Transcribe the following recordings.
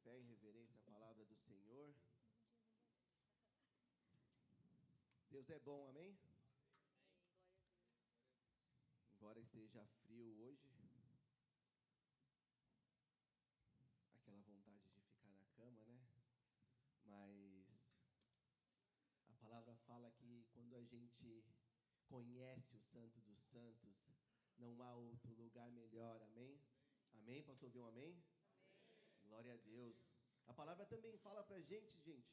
pé em reverência à palavra do Senhor. Deus é bom, amém? Amém, glória a Deus. Embora esteja frio hoje, aquela vontade de ficar na cama, né? Mas a palavra fala que quando a gente conhece o Santo dos Santos, não há outro lugar melhor, amém? Amém? Posso ouvir um amém? Amém. Glória a Deus. A palavra também fala pra gente,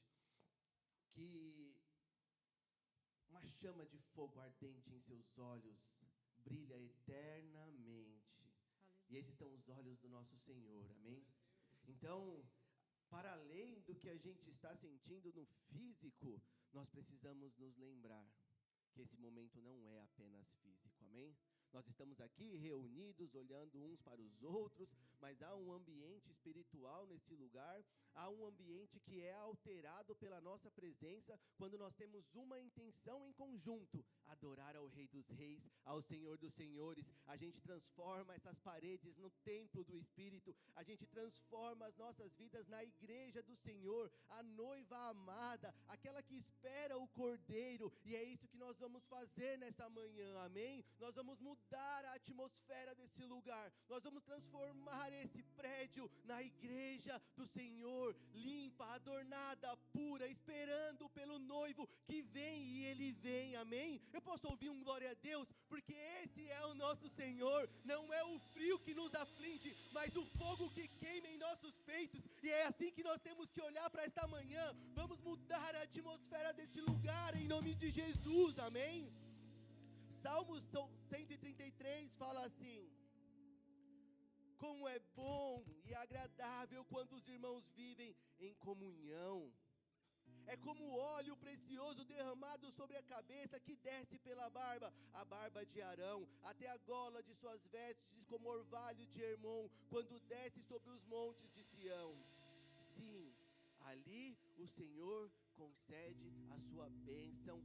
que uma chama de fogo ardente em seus olhos brilha eternamente. Aleluia. E esses são os olhos do nosso Senhor, amém? Então, para além do que a gente está sentindo no físico, nós precisamos nos lembrar que esse momento não é apenas físico, amém? Nós estamos aqui reunidos, olhando uns para os outros, mas há um ambiente espiritual nesse lugar, há um ambiente que é alterado pela nossa presença, quando nós temos uma intenção em conjunto, adorar ao Rei dos Reis, ao Senhor dos Senhores. A gente transforma essas paredes no templo do Espírito, a gente transforma as nossas vidas na igreja do Senhor, a noiva amada, aquela que espera o Cordeiro, e é isso que nós vamos fazer nessa manhã, amém? Nós vamos mudar a atmosfera desse lugar, nós vamos transformar esse prédio na igreja do Senhor, limpa, adornada, pura, esperando pelo noivo que vem, e ele vem, amém? Eu posso ouvir um glória a Deus, porque esse é o nosso Senhor, não é o frio que nos aflige, mas o fogo que queima em nossos peitos, e é assim que nós temos que olhar para esta manhã. Vamos mudar a atmosfera deste lugar, em nome de Jesus, amém? Salmos 133 fala assim: como é bom e agradável quando os irmãos vivem em comunhão. É como óleo precioso derramado sobre a cabeça, que desce pela barba, a barba de Arão, até a gola de suas vestes, como orvalho de Hermon, quando desce sobre os montes de Sião. Sim, ali o Senhor concede a sua bênção,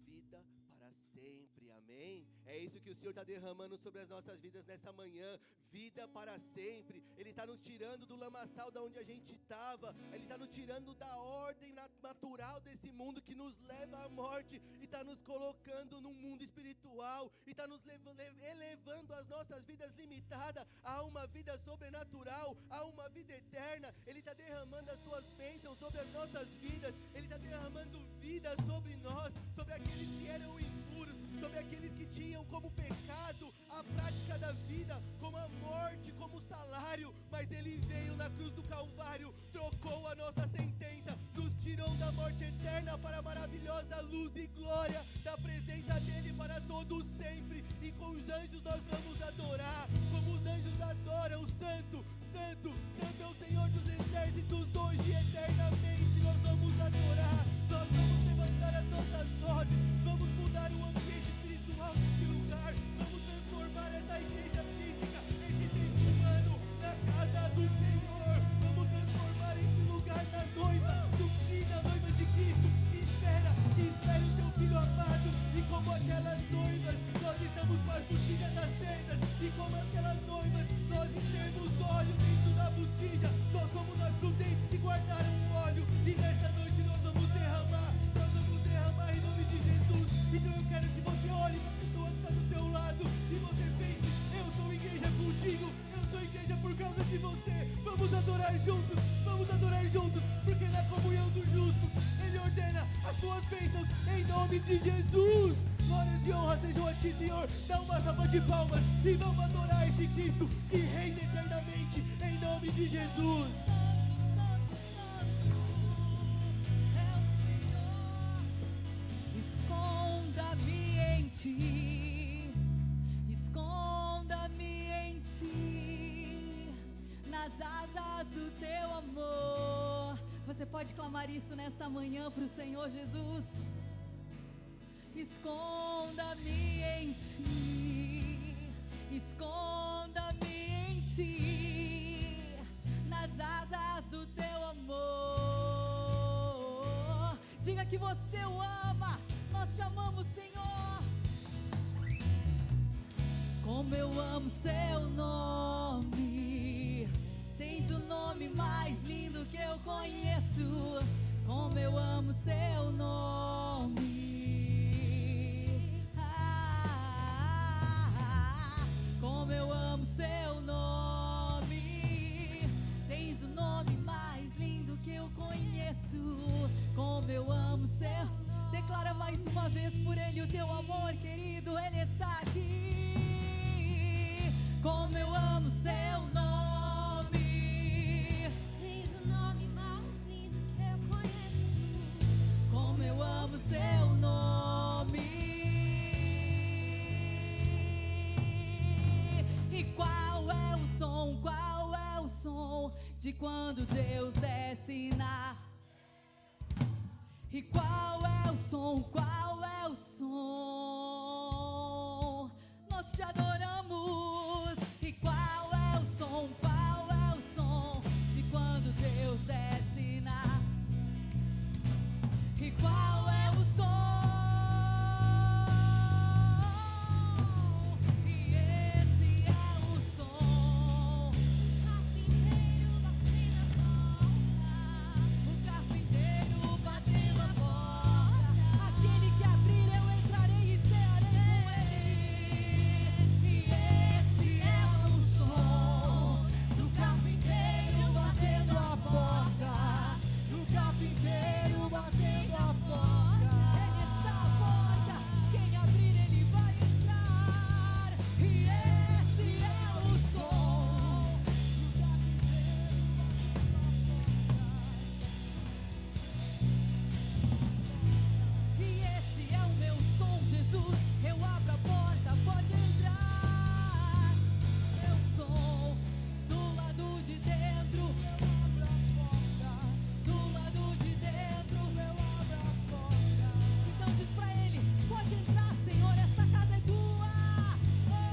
vida para sempre, amém? É isso que o Senhor está derramando sobre as nossas vidas nessa manhã, vida para sempre. Ele está nos tirando do lamaçal da onde a gente estava, Ele está nos tirando da ordem natural desse mundo que nos leva à morte, e está nos colocando num mundo espiritual, e está nos elevando as nossas vidas limitadas a uma vida sobrenatural, a uma vida eterna. Ele está derramando as suas bênçãos sobre as nossas vidas, Ele está derramando vida sobre nós, sobre aqueles que eram impuros, sobre aqueles que tinham como pecado a prática da vida, como a morte, como salário, mas Ele veio na cruz do Calvário, trocou a nossa sentença, nos tirou da morte eterna para a maravilhosa luz e glória da presença dEle para todos sempre. E com os anjos nós vamos adorar, como os anjos adoram: Santo, Santo, Santo é o Senhor dos exércitos. Hoje e eternamente nós vamos adorar, nós vamos levantar as nossas vozes, vamos mudar o ambiente espiritual desse lugar, vamos transformar essa igreja física, esse templo humano, na casa do Senhor. Vamos transformar esse lugar na noiva do Filho, da noiva de Cristo, que espera o seu Filho amado. E como aquelas noivas, nós estamos com as botijas acesas, e como aquelas noivas, nós temos óleo dentro da botija. Nós somos nós prudentes que guardaram o óleo, e nesta noite nós vamos derramar em nome de Jesus. Então eu quero que você olhe para a pessoa que está do teu lado e você pense: eu sou igreja contigo, eu sou igreja por causa de você. Vamos adorar juntos, porque na comunhão dos justos Ele ordena as suas bênçãos em nome de Jesus. Glórias e honra sejam a ti, Senhor. Dá uma salva de palmas e vamos adorar esse Cristo que reina eternamente em nome de Jesus. Esconda-me em ti, esconda-me em ti, nas asas do teu amor. Você pode clamar isso nesta manhã para o Senhor Jesus. Esconda-me em ti, esconda-me em ti, nas asas do teu amor. Diga que você o ama. Nós chamamos, Senhor. Como eu amo seu nome, tens o nome mais lindo que eu eu amo seu nome. Como eu amo seu nome. Tens o nome mais lindo que eu conheço. Como eu amo seu. Declara mais uma vez por ele o teu amor, querido. Ele está aqui. Como eu amo seu nome. Tens o nome mais lindo que eu conheço. Como eu amo seu nome. E qual é o som? Qual é o som de quando Deus desce na... E qual é o som? Qual é o som? Nós te adoramos. E qual é o som? Qual é o som de quando Deus desce na... E qual é o som? E esse é o som. O carpinteiro batendo a porta. O carpinteiro batendo a porta. Aquele que abrir eu entrarei e cearei com ele. E esse é o som Do carpinteiro batendo a porta. Do carpinteiro batendo a porta. Ele está à porta, quem abrir ele vai entrar. E esse é o som. E esse é o meu som, Jesus. Eu abro a porta, pode entrar. Meu som, do lado de dentro. Eu abro a porta. Do lado de dentro. Eu abro a porta. Então diz pra ele, pode entrar, Senhor, esta casa é tua. Oh,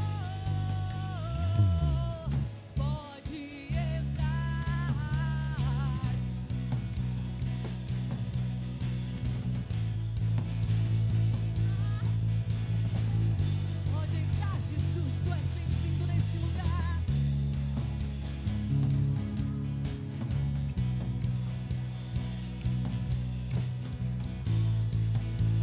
pode entrar. Pode entrar, Jesus, tu és bem-vindo neste lugar.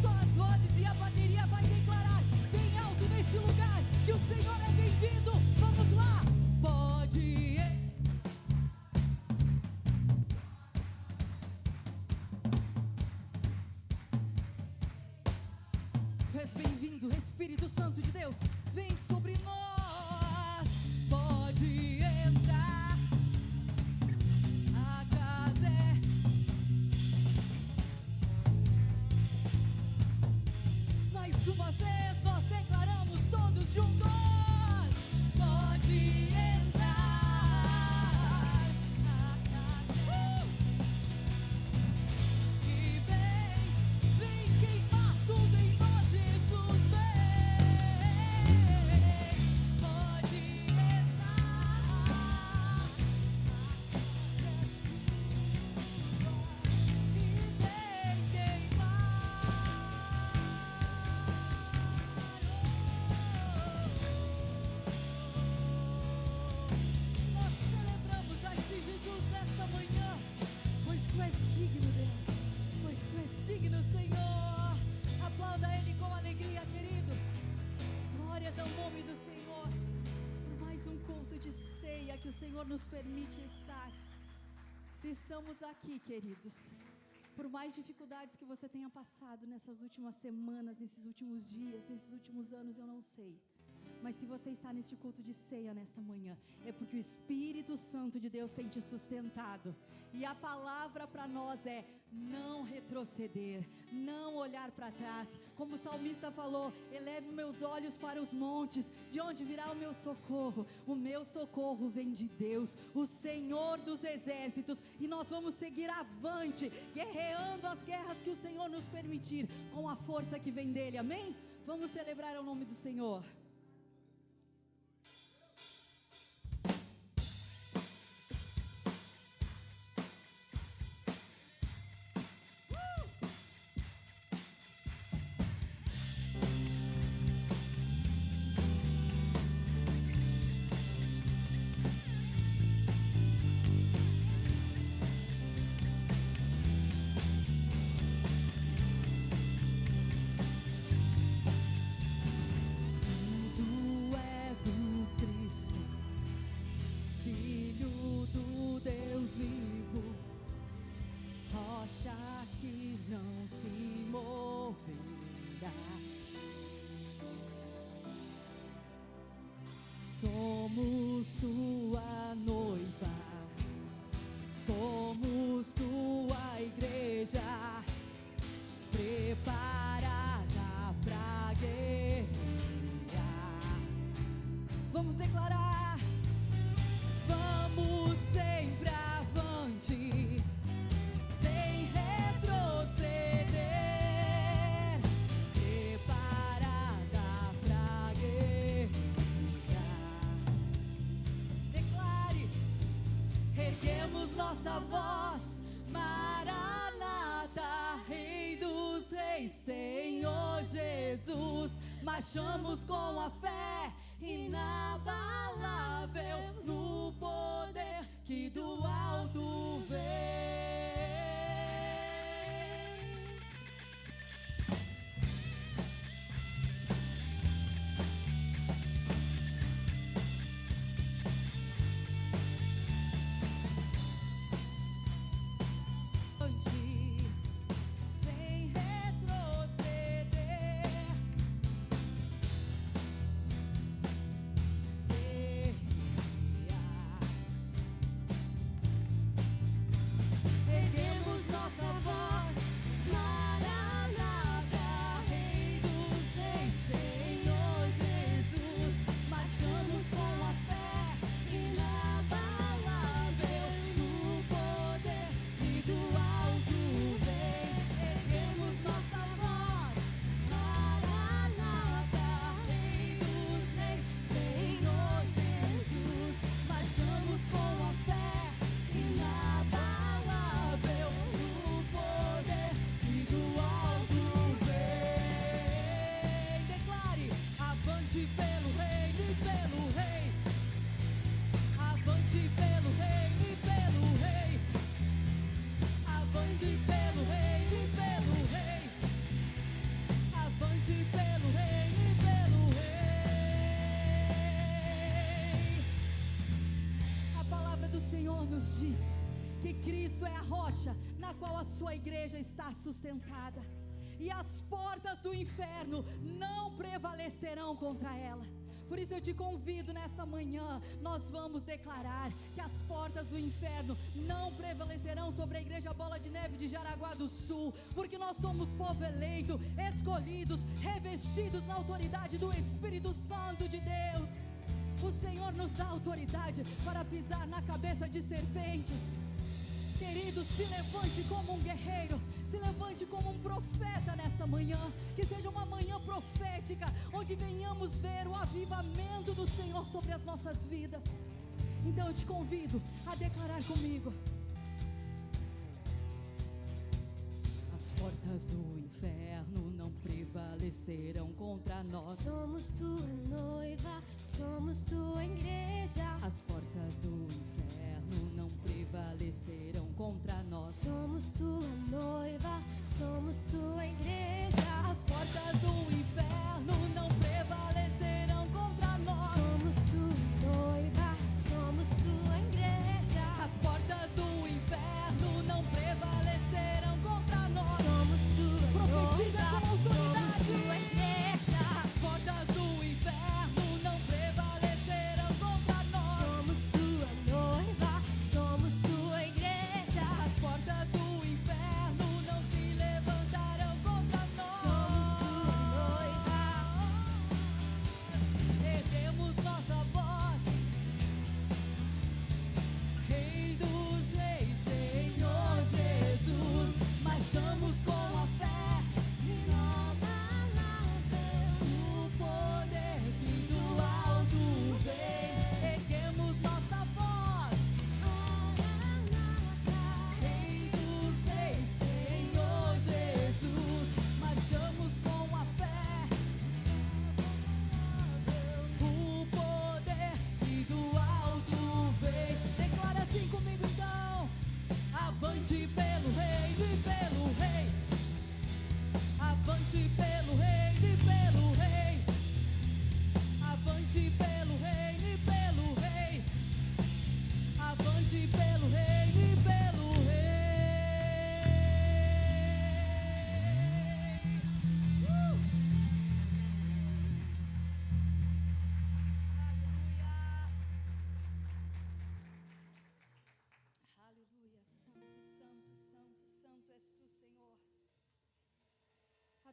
Só as vozes e a bateria vai declarar bem alto neste lugar que o Senhor é bem-vindo. Vamos lá. Pode ir. Tu és bem-vindo, Espírito Santo de Deus, vem sobre nós. Pode entrar. A casa é... Mais uma vez nós declaramos todos juntos. Pode entrar. E vem queimar tudo em nós, Jesus, vem. Pode entrar. E vem queimar. Nós celebramos a Ti, Jesus, nesta manhã, pois Tu és digno, Deus, pois Tu és digno, Senhor. Aplauda Ele com alegria, querido. Glórias ao nome do Senhor, por mais um culto de ceia que o Senhor nos permite estar. Se estamos aqui, queridos, por mais dificuldades que você tenha passado nessas últimas semanas, nesses últimos dias, nesses últimos anos, eu não sei. Mas se você está neste culto de ceia nesta manhã, é porque o Espírito Santo de Deus tem te sustentado. E a palavra para nós é não retroceder, não olhar para trás. Como o salmista falou, eleve meus olhos para os montes, de onde virá o meu socorro? O meu socorro vem de Deus, o Senhor dos exércitos. E nós vamos seguir avante, guerreando as guerras que o Senhor nos permitir, com a força que vem dele, amém? Vamos celebrar o nome do Senhor. Somos tua igreja, preparada pra guerrear. Vamos declarar, vamos sempre avante, sem retroceder, preparada pra guerrear. Declare, erguemos nossa voz, Maranata, Rei dos Reis, Senhor Jesus, marchamos com a fé inabalável no poder que do alto vem. Sem retroceder, erguemos nossa voz, Maranata, Rei dos Reis, Senhor Jesus, marchamos com a fé inabalável no poder que do alto vem. Erguemos nossa voz, Maranata, Rei dos Reis, Senhor Jesus, marchamos com a fé inabalável no poder que do alto vem. Declare, avante pelo reino e pelo rei, avante pelo reino e pelo rei, avante pelo reino e pelo rei, avante pelo reino e pelo rei. A palavra do Senhor nos diz que Cristo é a rocha na qual a sua igreja está sustentada, e as portas do inferno não prevalecerão contra ela. Por isso eu te convido nesta manhã, nós vamos declarar que as portas do inferno não prevalecerão sobre a igreja Bola de Neve de Jaraguá do Sul, porque nós somos povo eleito, escolhidos, revestidos na autoridade do Espírito Santo de Deus. O Senhor nos dá autoridade para pisar na cabeça de serpentes. Queridos, se levante como um guerreiro, se levante como um profeta nesta manhã, que seja uma manhã profética, onde venhamos ver o avivamento do Senhor sobre as nossas vidas. Então eu te convido a declarar comigo: as portas do inferno não prevalecerão contra nós. Somos tua noiva, somos tua igreja. As portas do inferno não prevalecerão contra nós. Somos tua noiva, somos tua igreja. As portas do inferno não prevalecerão contra nós. Somos tua noiva, somos tua igreja. As portas do inferno não prevalecerão contra nós. Somos tua Profetiza noiva, com somos autoridade. tua igreja. As portas do inferno não prevalecerão contra nós. Somos tua noiva, somos tua igreja. As portas do inferno não se levantarão contra nós. Somos tua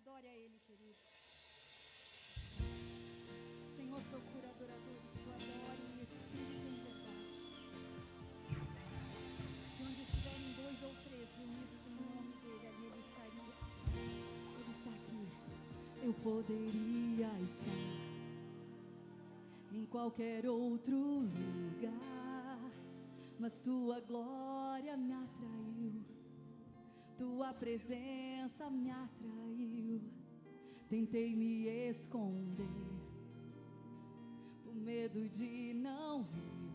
Adore a Ele, querido. O Senhor procura adoradores que o adorem em espírito e em verdade. Que onde estiverem 2 ou 3 reunidos em nome dEle, ali Ele estaria. Ele está aqui. Eu poderia estar em qualquer outro lugar, mas Tua glória me atraiu, Tua presença me atraiu. Tentei me esconder, por medo de não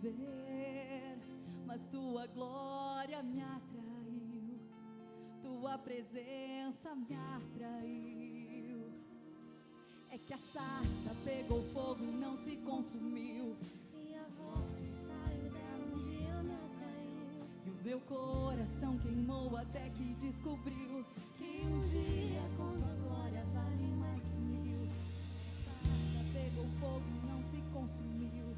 viver, mas Tua glória me atraiu, Tua presença me atraiu. É que a sarça pegou fogo e não se consumiu, E a voz que saiu dela um dia me atraiu. e o meu coração queimou até que descobriu Que um dia com tua glória vale mais que 1000. a sarça pegou fogo e não se consumiu,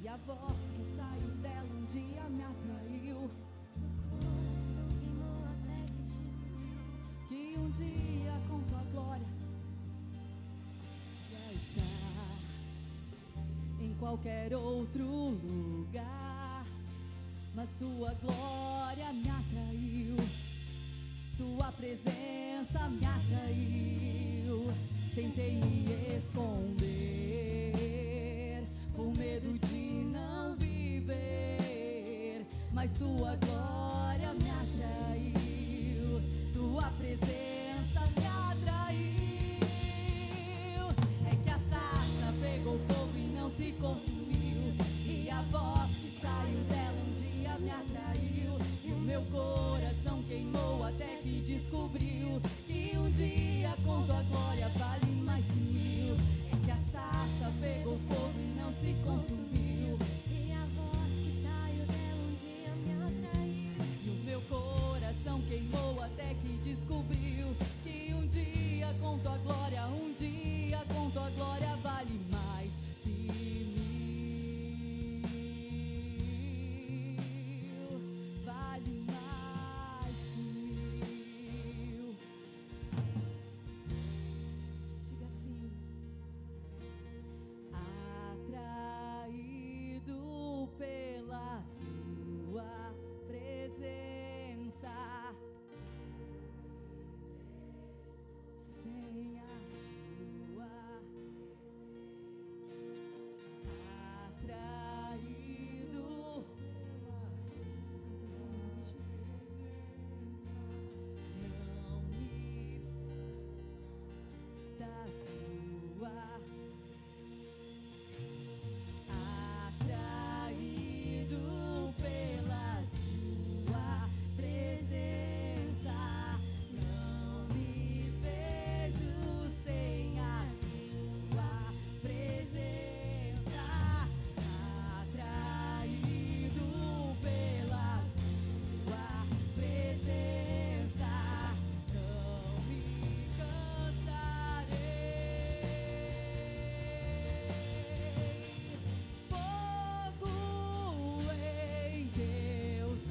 e a voz que saiu dela um dia me atraiu. O coração queimou até que descobriu. Que um dia com tua glória já está em qualquer outro lugar, mas Tua glória me atraiu, Tua presença me atraiu. Tentei me esconder, por medo de não viver, mas Tua glória me atraiu, Tua presença me atraiu. É que a sarça pegou fogo e não se consumiu, e a voz que saiu dela um dia me atraiu, e o meu coração queimou até que descobriu que um dia com Tua glória vale mais que 1000. É que a sarça pegou fogo e não se consumiu, E a voz que saiu dela um dia me atraiu. e o meu coração queimou até que descobriu que um dia com Tua glória, um dia com Tua glória vale mais que 1000. Vale mais que 1000. Diga assim: atraído pela Tua presença, sem a Tua, atraído, Santo é Teu nome, Jesus, não me da Tua, atraído pela Tua presença, não me vejo sem a Tua presença, atraído pela Tua presença, não me cansarei. Fogo em Teus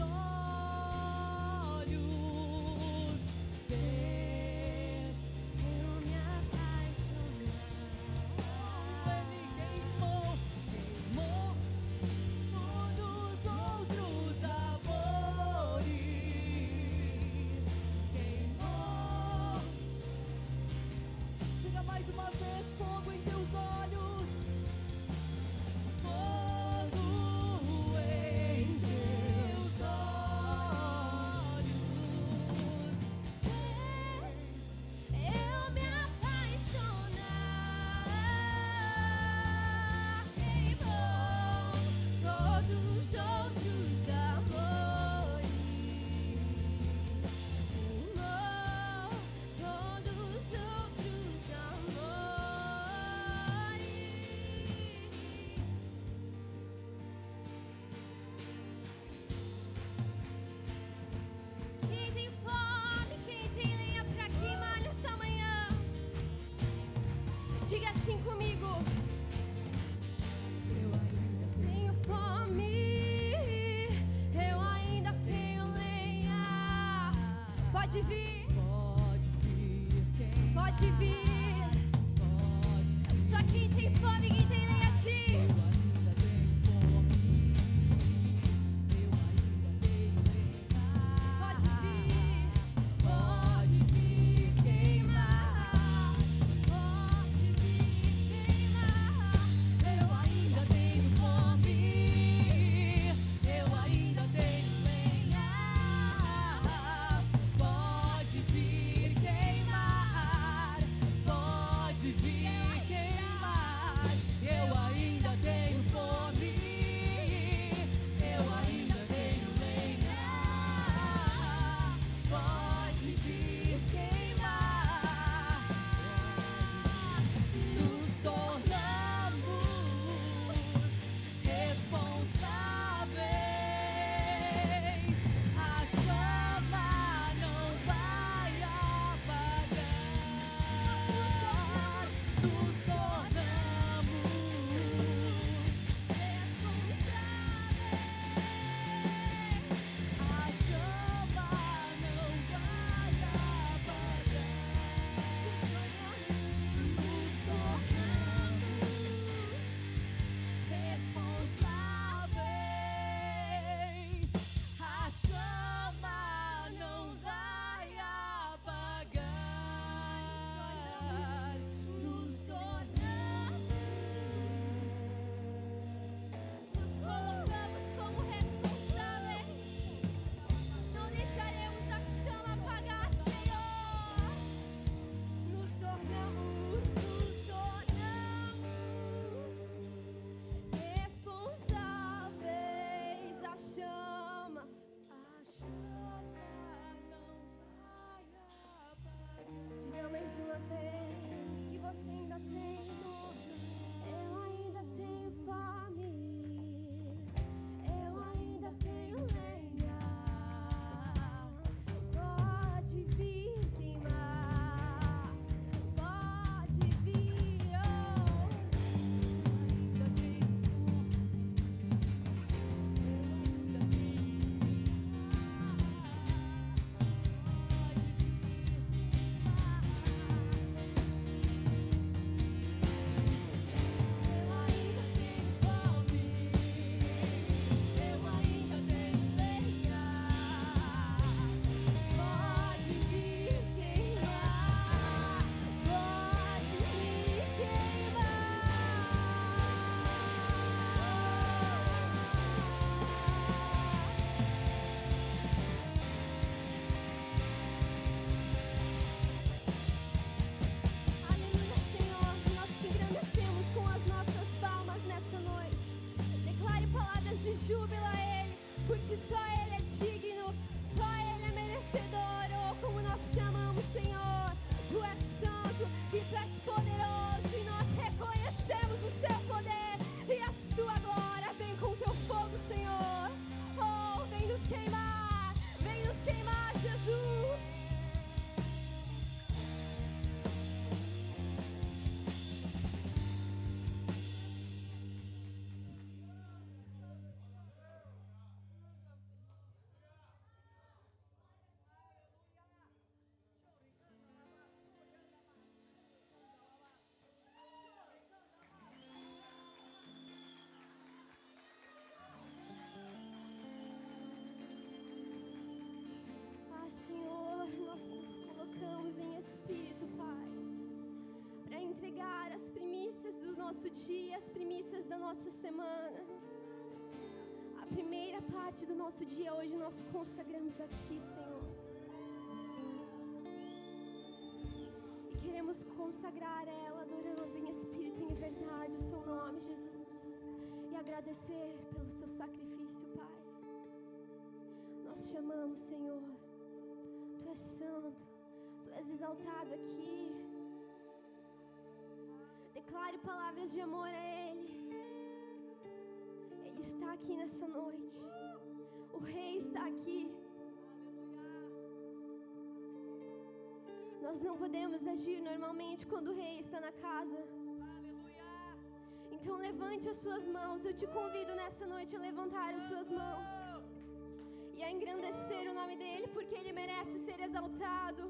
olhos fez Eu me apaixonar. Ele queimou todos os outros amores, queimou. Diga mais uma vez: fogo em Teus olhos, fogo em Teus olhos. Eu me apaixonar. Queimou todos os outros amores. Queimou todos os outros amores. Quem tem fome, quem tem lenha pra queimar nessa manhã, diga assim comigo: Eu ainda tenho fome, eu ainda tenho lenha. Pode vir, pode vir quem pode Pode vir. Só quem tem fome, quem tem lenha diz. Pode vir, pode vir queimar. Pode vir queimar. Eu ainda tenho fome. Eu ainda tenho lenha. Pode vir queimar. Pode vir queimar. Eu ainda tenho fome. Eu ainda tenho lenha. Pode vir queimar. Nos tornamos responsáveis. A chama não vai apagar. Nos tornamos responsáveis. A chama não vai apagar. Nos tornamos responsáveis. A chama não vai apagar. Nos colocamos como responsáveis. Não deixaremos a chama apagar, Senhor. Nos tornamos responsáveis. A chama não vai apagar. Diga mais uma vez que você ainda tem. Eu ainda tenho fome. Eu ainda tenho lenha. Pode vir queimar. Pode vir. Ainda tenho Aleluia, Senhor, nós te engrandecemos com as nossas palmas nessa noite. Declare palavras de júbilo a Ele, porque só Ele é digno, só Ele é merecedor. Oh, como nós te amamos, Senhor. Tu és santo e Tu és poderoso, e nós reconhecemos o Seu poder e a Sua glória. Vem com Teu fogo, Senhor. Oh, vem nos queimar, Jesus. Ah, Senhor, nós nos colocamos em espírito, Pai, para entregar as primícias do nosso dia, as primícias da nossa semana. A primeira parte do nosso dia hoje nós consagramos a Ti, Senhor. E queremos consagrar ela adorando em espírito e em verdade o Seu nome, Jesus. E agradecer pelo Seu sacrifício, Pai. Nós te amamos, Senhor. Tu és santo, Tu és exaltado aqui. Declare palavras de amor a Ele. Ele está aqui nessa noite. O Rei está aqui. Nós não podemos agir normalmente quando o Rei está na casa. Então levante as suas mãos. Eu te convido nessa noite a levantar as suas mãos e a engrandecer o nome dEle, porque Ele merece ser exaltado.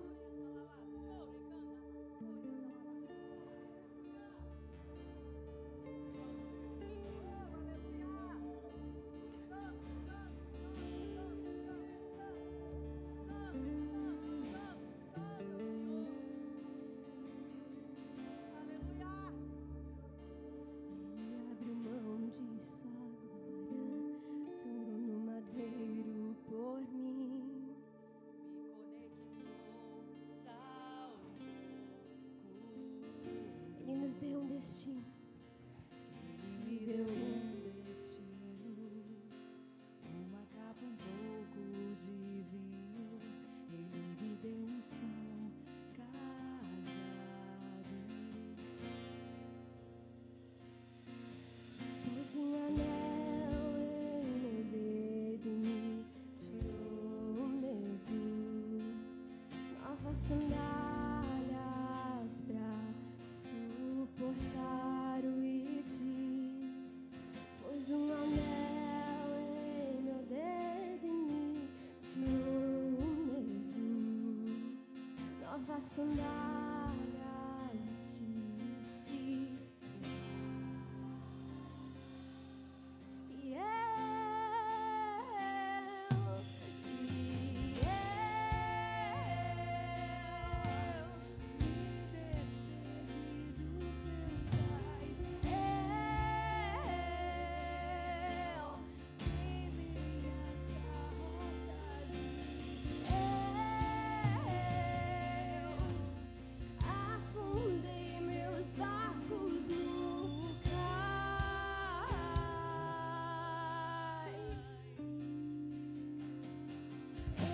nos deu um destino. Ele me deu um destino, uma capa, um pouco de vinho. Ele me deu unção, cajado. Pôs um anel em meu dedo e me tirou o medo. Novas sandálias pra suportar o id. Pôs um anel em meu dedo e me tirou o medo. Novas sandálias e disse: afundei meus barcos no cais.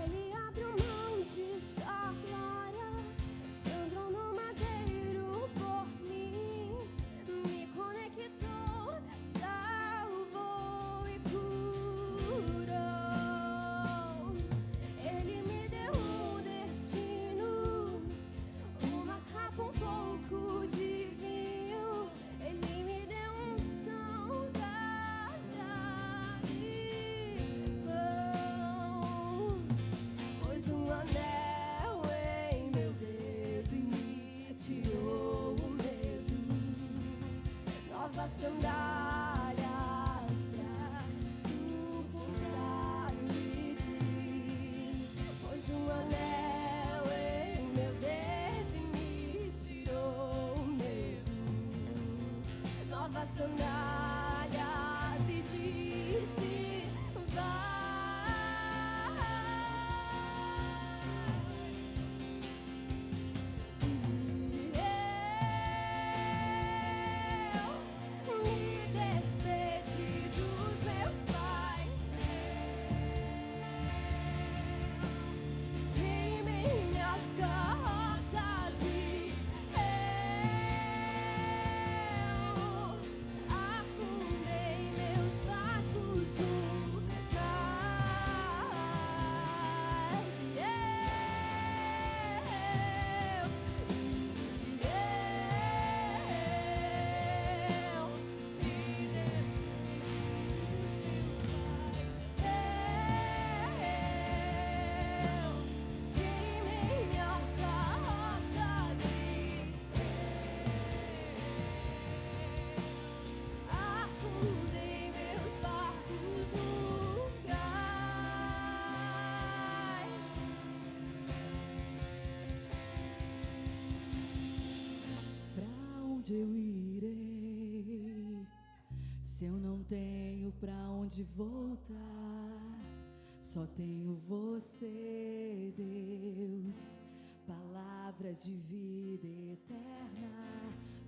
Ele abriu mão de sua glória, sangrou no madeiro por mim, me conectou, salvou e curou. Ele me deu um destino, uma capa, um pouco de vinho. Ele me deu unção, cajado e pão. Pôs um anel em meu dedo e me tirou o medo. Novas sandálias pra suportar o id. Pôs um anel em meu dedo e me tirou o medo. Novas sandálias e disse: vai. Eu me despedi dos meus pais, queimei minhas carroças e eu afundei meus barcos no cais. Queimei minhas carroças e afundei meus barcos no cais. Pra onde eu irei, se eu não tenho pra onde voltar? Só tenho você, Deus, palavras de vida eterna.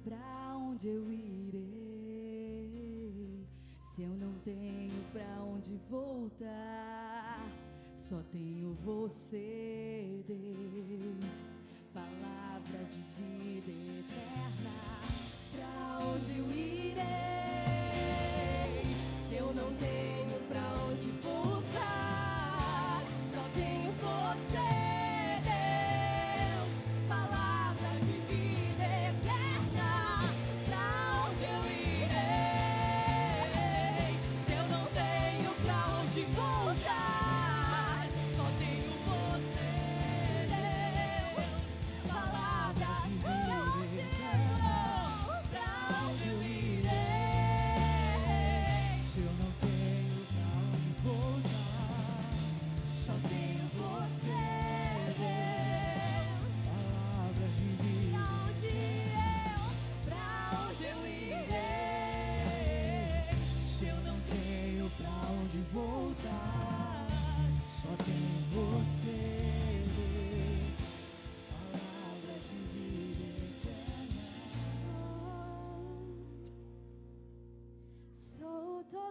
Pra onde eu irei, se eu não tenho pra onde voltar? Só tenho você, Deus, palavra de vida eterna. Pra onde eu irei, se eu não tenho pra onde voltar? Só tenho você, Deus, palavra de vida eterna. Pra onde eu irei, se eu não tenho pra onde voltar? Só tenho você, Deus, palavras. Pra onde eu vou? Pra onde eu irei?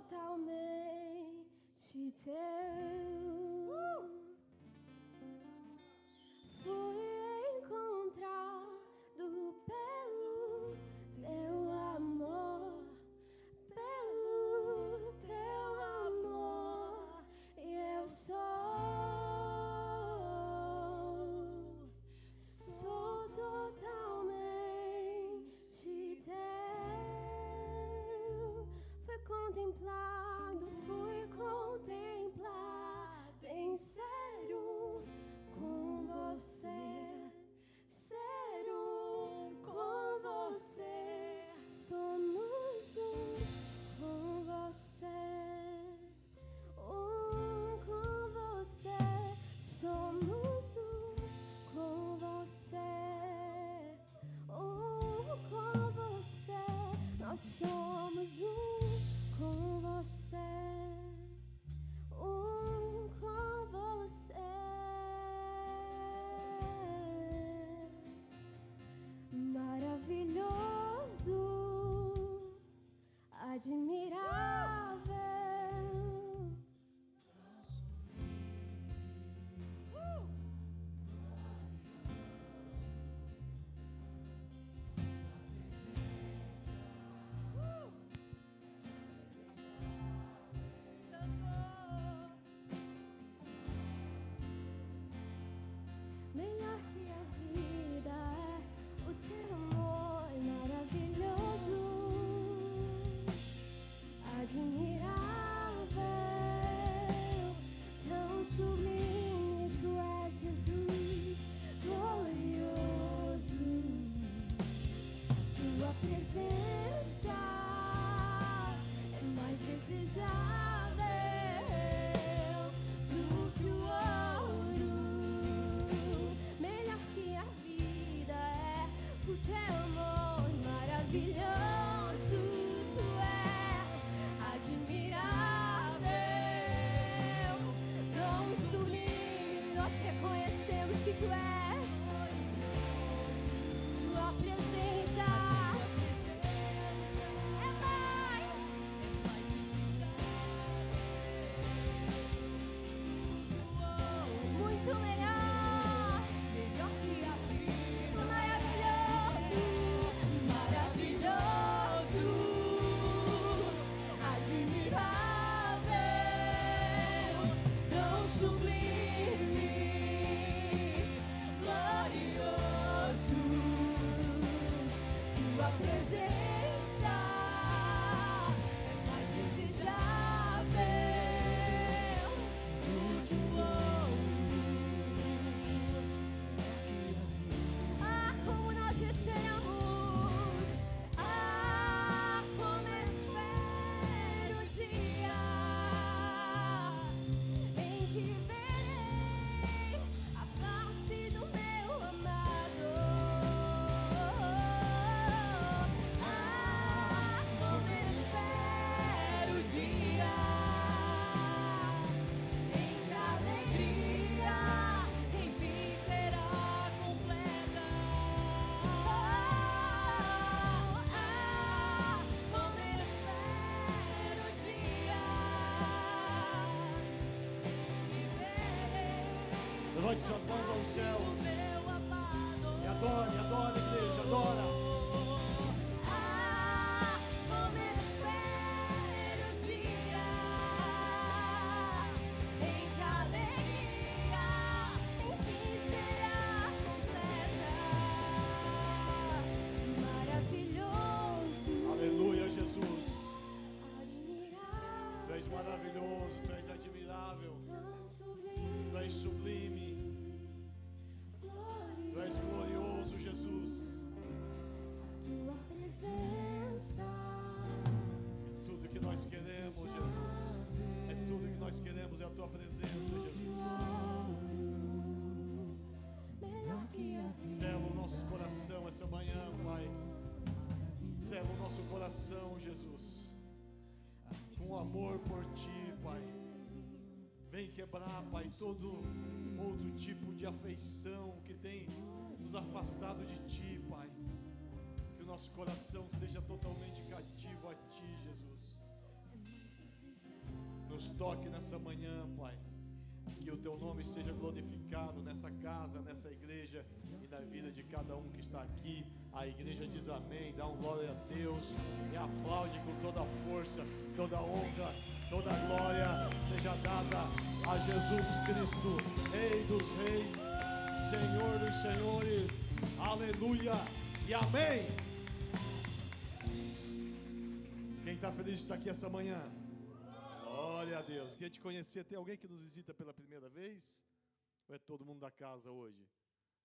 totalmente teu. Fui encontrado pelo teu amor, pelo teu amor, e eu sou totalmente teu. Fui contemplado em ser com você, ser com você. Somos com você, com você. Somos com você, com você. Nós somos com você, com você. Maravilhoso, admirável. Melhor que a vida é o teu amor maravilhoso, admirável, tão sublime. Tu és Jesus, glorioso. Tua presença é mais desejável do que o ouro. Melhor que a vida é o teu amor maravilhoso. Tu és admirável, tão sublime. Nós reconhecemos que tu és. Tua presença é mais. Muito melhor, melhor que a vida. Maravilhoso, maravilhoso, admirável, tão sublime, glorioso. Tua presença é mais desejável do que o ouro. Ah, como nós esperamos, ah, como espero o dia em que verei a face do meu amado. Ah, como espero o dia em que a alegria enfim será completa. Como espero o dia em que verei Levante suas mãos aos céus o meu amado. e adore, adore, igreja, adora. Ah, como espero o dia em que a alegria enfim será completa. Maravilhoso, Aleluia, Jesus. admirável, Tu és maravilhoso, tu és admirável, tão sublime, tu és sublime, tu és glorioso, Jesus. tua presença. Tudo que nós queremos, Jesus, é tudo que nós queremos, é a tua presença, Jesus. Melhor que a Sela o nosso coração essa manhã, Pai. Sela o nosso coração, Jesus, com amor por Ti, Pai. Vem quebrar, Pai, todo outro tipo de afeição que tem nos afastado de Ti, Pai. Que o nosso coração seja totalmente cativo a Ti, Jesus. nos toque nessa manhã, Pai. Que o Teu nome seja glorificado nessa casa, nessa igreja e na vida de cada um que está aqui. A igreja diz amém, dá um glória a Deus e aplaude com toda a força, toda a honra, toda a glória seja dada a Jesus Cristo, Rei dos Reis, Senhor dos Senhores. Aleluia e amém. Quem está feliz de estar aqui essa manhã? Glória a Deus. Queria te conhecer. Tem alguém que nos visita pela primeira vez? Ou é todo mundo da casa hoje?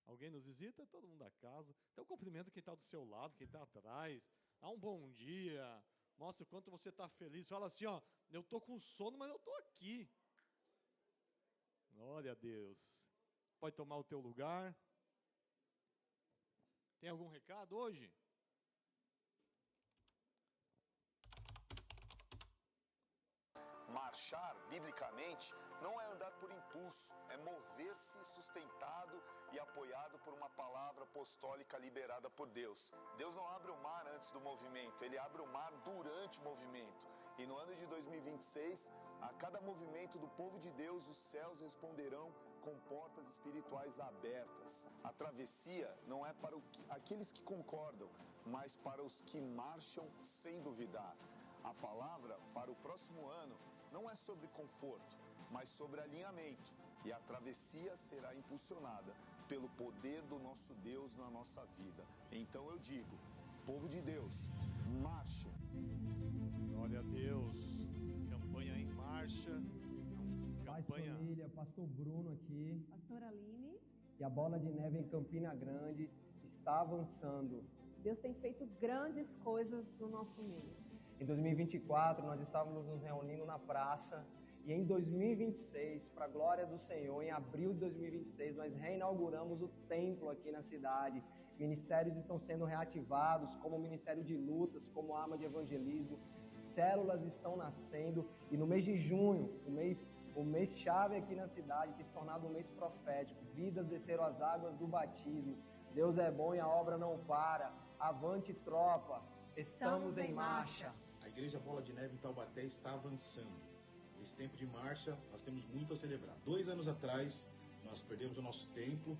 Alguém nos visita? É todo mundo da casa. Então cumprimenta quem está do seu lado, quem está atrás. Dá um bom dia. Mostra o quanto você está feliz. Fala assim, ó, eu estou com sono, mas eu estou aqui. Glória a Deus. Pode tomar o teu lugar. Tem algum recado hoje? Marchar, biblicamente, não é andar por impulso, é mover-se sustentado e apoiado por uma palavra apostólica liberada por Deus. Deus não abre o mar antes do movimento, Ele abre o mar durante o movimento. E no ano de 2026, a cada movimento do povo de Deus, os céus responderão com portas espirituais abertas. A travessia não é para aqueles que concordam, mas para os que marcham sem duvidar. A palavra para o próximo ano não é sobre conforto, mas sobre alinhamento. E a travessia será impulsionada pelo poder do nosso Deus na nossa vida. Então eu digo, povo de Deus, marche. Glória a Deus. Campanha em marcha. Campanha. Paz, família, pastor Bruno aqui. Pastora Aline. E a Bola de Neve em Campina Grande está avançando. Deus tem feito grandes coisas no nosso meio. Em 2024, nós estávamos nos reunindo na praça. E em 2026, para a glória do Senhor, em abril de 2026, nós reinauguramos o templo aqui na cidade. Ministérios estão sendo reativados, como o Ministério de Lutas, como a arma de evangelismo. Células estão nascendo. E no mês de junho, o mês chave aqui na cidade, tem se tornado um mês profético. Vidas desceram as águas do batismo. Deus é bom e a obra não para. Avante, tropa. Estamos em marcha. A Igreja Bola de Neve em Taubaté está avançando. Nesse tempo de marcha, nós temos muito a celebrar. 2 anos atrás, nós perdemos o nosso templo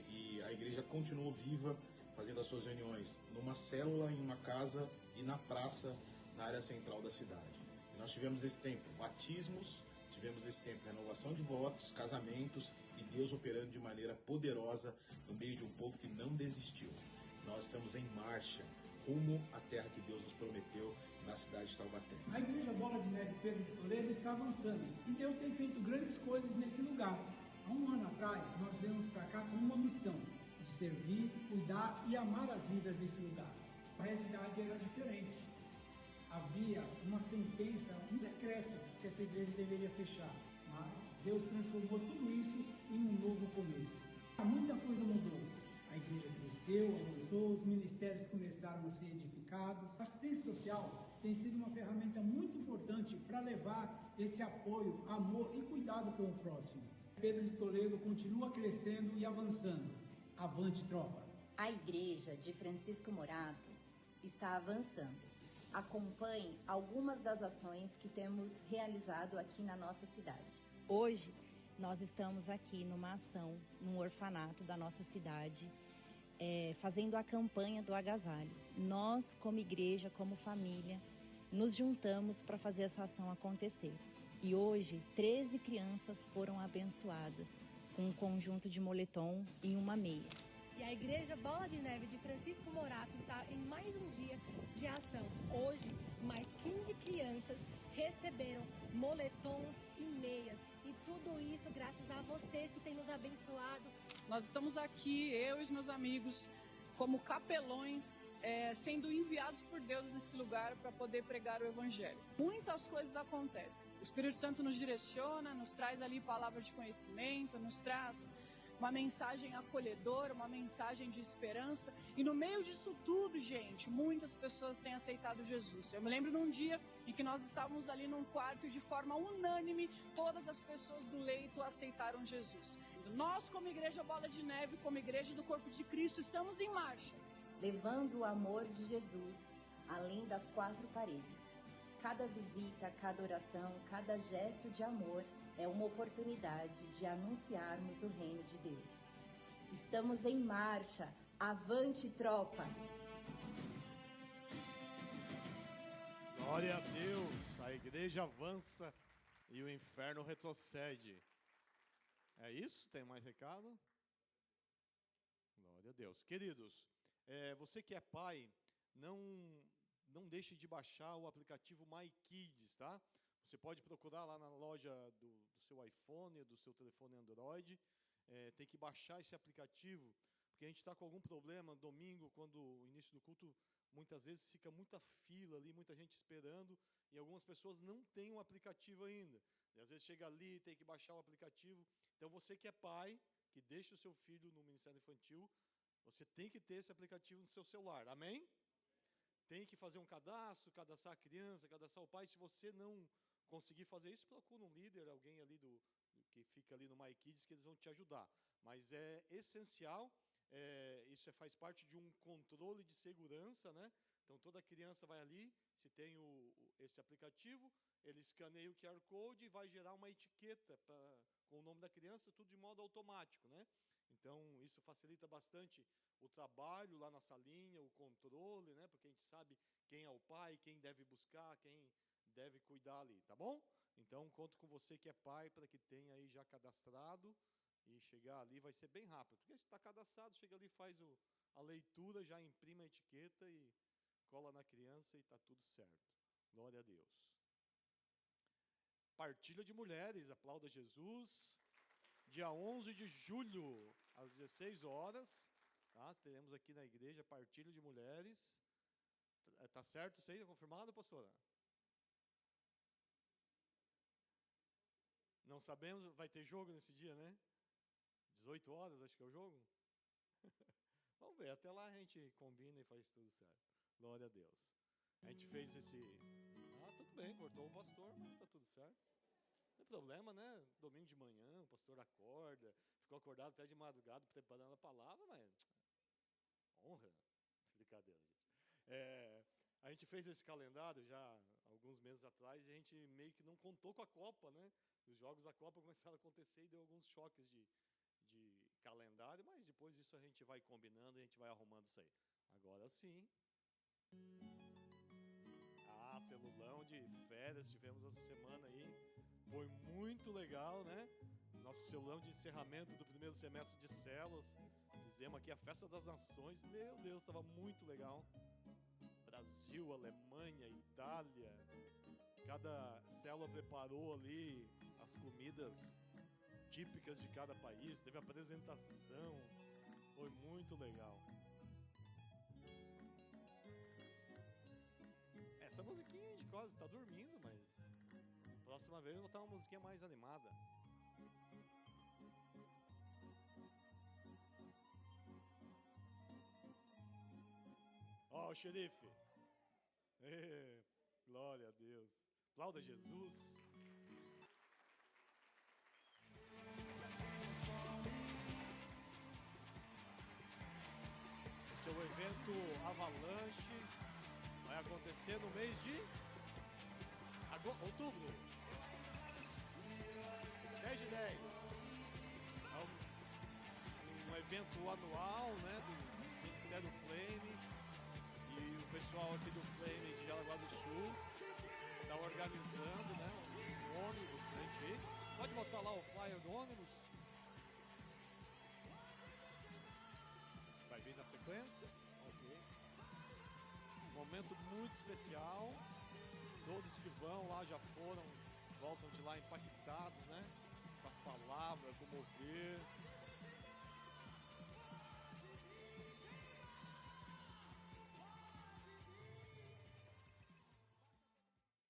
e a igreja continuou viva, fazendo as suas reuniões numa célula, em uma casa e na praça, na área central da cidade. E nós tivemos esse tempo batismos, tivemos esse tempo renovação de votos, casamentos e Deus operando de maneira poderosa no meio de um povo que não desistiu. Nós estamos em marcha, rumo à terra que Deus nos prometeu na cidade de Taubaté. A Igreja Bola de Neve Pedro de Toledo está avançando e Deus tem feito grandes coisas nesse lugar. Há um ano atrás, nós viemos para cá com uma missão de servir, cuidar e amar as vidas desse lugar. A realidade era diferente. Havia uma sentença, um decreto que essa igreja deveria fechar, mas Deus transformou tudo isso em um novo começo. Muita coisa mudou. A igreja cresceu, avançou, os ministérios começaram a ser edificados. A assistência social tem sido uma ferramenta muito importante para levar esse apoio, amor e cuidado com o próximo. Pedro de Toledo continua crescendo e avançando. Avante, tropa! A igreja de Francisco Morato está avançando. Acompanhe algumas das ações que temos realizado aqui na nossa cidade. Hoje, nós estamos aqui numa ação, num orfanato da nossa cidade, fazendo a campanha do agasalho. Nós, como igreja, como família, nos juntamos para fazer essa ação acontecer. E hoje, 13 crianças foram abençoadas com um conjunto de moletom e uma meia. E a Igreja Bola de Neve de Francisco Morato está em mais um dia de ação. Hoje, mais 15 crianças receberam moletons e meias. E tudo isso graças a vocês que têm nos abençoado. Nós estamos aqui, eu e os meus amigos, como capelões, sendo enviados por Deus nesse lugar para poder pregar o Evangelho. Muitas coisas acontecem. O Espírito Santo nos direciona, nos traz ali palavras de conhecimento, nos traz uma mensagem acolhedora, uma mensagem de esperança. E no meio disso tudo, gente, muitas pessoas têm aceitado Jesus. Eu me lembro num dia em que nós estávamos ali num quarto e de forma unânime, todas as pessoas do leito aceitaram Jesus. Nós, como Igreja Bola de Neve, como Igreja do Corpo de Cristo, estamos em marcha. Levando o amor de Jesus além das 4 paredes. Cada visita, cada oração, cada gesto de amor é uma oportunidade de anunciarmos o reino de Deus. Estamos em marcha. Avante, tropa! Glória a Deus! A igreja avança e o inferno retrocede. É isso? Tem mais recado? Glória a Deus. Queridos, você que é pai, não deixe de baixar o aplicativo MyKids, tá? Você pode procurar lá na loja do seu iPhone, do seu telefone Android. Tem que baixar esse aplicativo, porque a gente está com algum problema domingo, quando o início do culto, muitas vezes fica muita fila ali, muita gente esperando, e algumas pessoas não têm o aplicativo ainda. E às vezes chega ali, tem que baixar o aplicativo. Então você que é pai, que deixa o seu filho no Ministério Infantil, você tem que ter esse aplicativo no seu celular, amém? Tem que fazer um cadastro, cadastrar a criança, cadastrar o pai. Se você não conseguir fazer isso, procura um líder, alguém ali que fica ali no MyKids, que eles vão te ajudar. Mas é essencial, isso faz parte de um controle de segurança, né? Então toda criança vai ali, se tem esse aplicativo, ele escaneia o QR Code e vai gerar uma etiqueta com o nome da criança, tudo de modo automático, né? Então isso facilita bastante o trabalho lá na salinha, o controle, né? Porque a gente sabe quem é o pai, quem deve buscar, quem deve cuidar ali, tá bom? Então, conto com você que é pai, para que tenha aí já cadastrado, e chegar ali vai ser bem rápido. Porque se está cadastrado, chega ali, faz a leitura, já imprime a etiqueta e cola na criança e está tudo certo. Glória a Deus. Partilha de mulheres, aplauda Jesus. Dia 11 de julho, às 16 horas, tá? Teremos aqui na igreja partilha de mulheres. Tá certo isso aí? Está confirmado, pastora? Não sabemos, vai ter jogo nesse dia, né? 18 horas, acho que é o jogo. Vamos ver, até lá a gente combina e faz tudo certo. Glória a Deus. A gente fez esse... tudo bem, cortou o pastor, mas está tudo certo. Não tem problema, né? Domingo de manhã, o pastor acorda, ficou acordado até de madrugada preparando a palavra, mas... honra. Brincadeira, gente. A gente fez esse calendário já alguns meses atrás e a gente meio que não contou com a Copa, né? Os jogos da Copa começaram a acontecer e deu alguns choques de calendário, mas depois disso a gente vai combinando e a gente vai arrumando isso aí. Agora sim. Celulão de férias tivemos essa semana aí. Foi muito legal, né? Nosso celulão de encerramento do primeiro semestre de células. Fizemos aqui a Festa das Nações. Meu Deus, estava muito legal. Brasil, Alemanha, Itália. Cada célula preparou ali as comidas típicas de cada país. Teve apresentação. Foi muito legal. Essa musiquinha a gente quase está dormindo, mas próxima vez eu vou botar uma musiquinha mais animada. Ó, o xerife. Glória a Deus. Aplauda Jesus. Esse é o evento Avalanche. Vai acontecer no mês de outubro. 10 de 10. É um evento anual, né, do Ministério Flame. E o pessoal aqui do Flame de Jaraguá do Sul está organizando, né, um ônibus pra gente ir. Pode botar lá o flyer do ônibus. Vai vir na sequência. Ok. Momento muito especial. Todos que vão lá já voltam de lá impactados, né? Com as palavras, com o mover.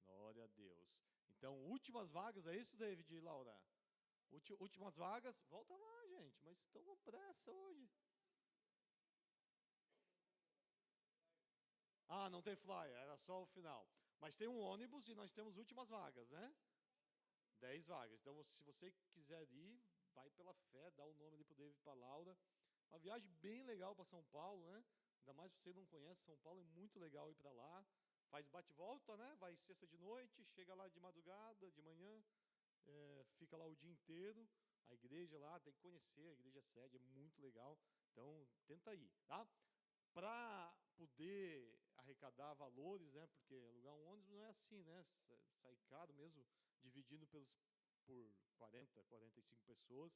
Glória a Deus. Então, últimas vagas, é isso, David e Laura? Últimas vagas, volta lá, gente, mas estão com pressa hoje. Não tem flyer, era só o final. Mas tem um ônibus e nós temos últimas vagas, né? 10 vagas. Então, se você quiser ir, vai pela fé, dá o nome ali para o David e para a Laura. Uma viagem bem legal para São Paulo, né? Ainda mais se você não conhece São Paulo, é muito legal ir para lá. faz bate-volta, né? Vai sexta de noite, chega lá de madrugada, de manhã, fica lá o dia inteiro. A igreja lá, tem que conhecer, a igreja sede, é muito legal. Então, tenta ir, tá? Para poder arrecadar valores, né? Porque alugar um ônibus não é assim, né? Sai caro mesmo, dividindo por 40, 45 pessoas.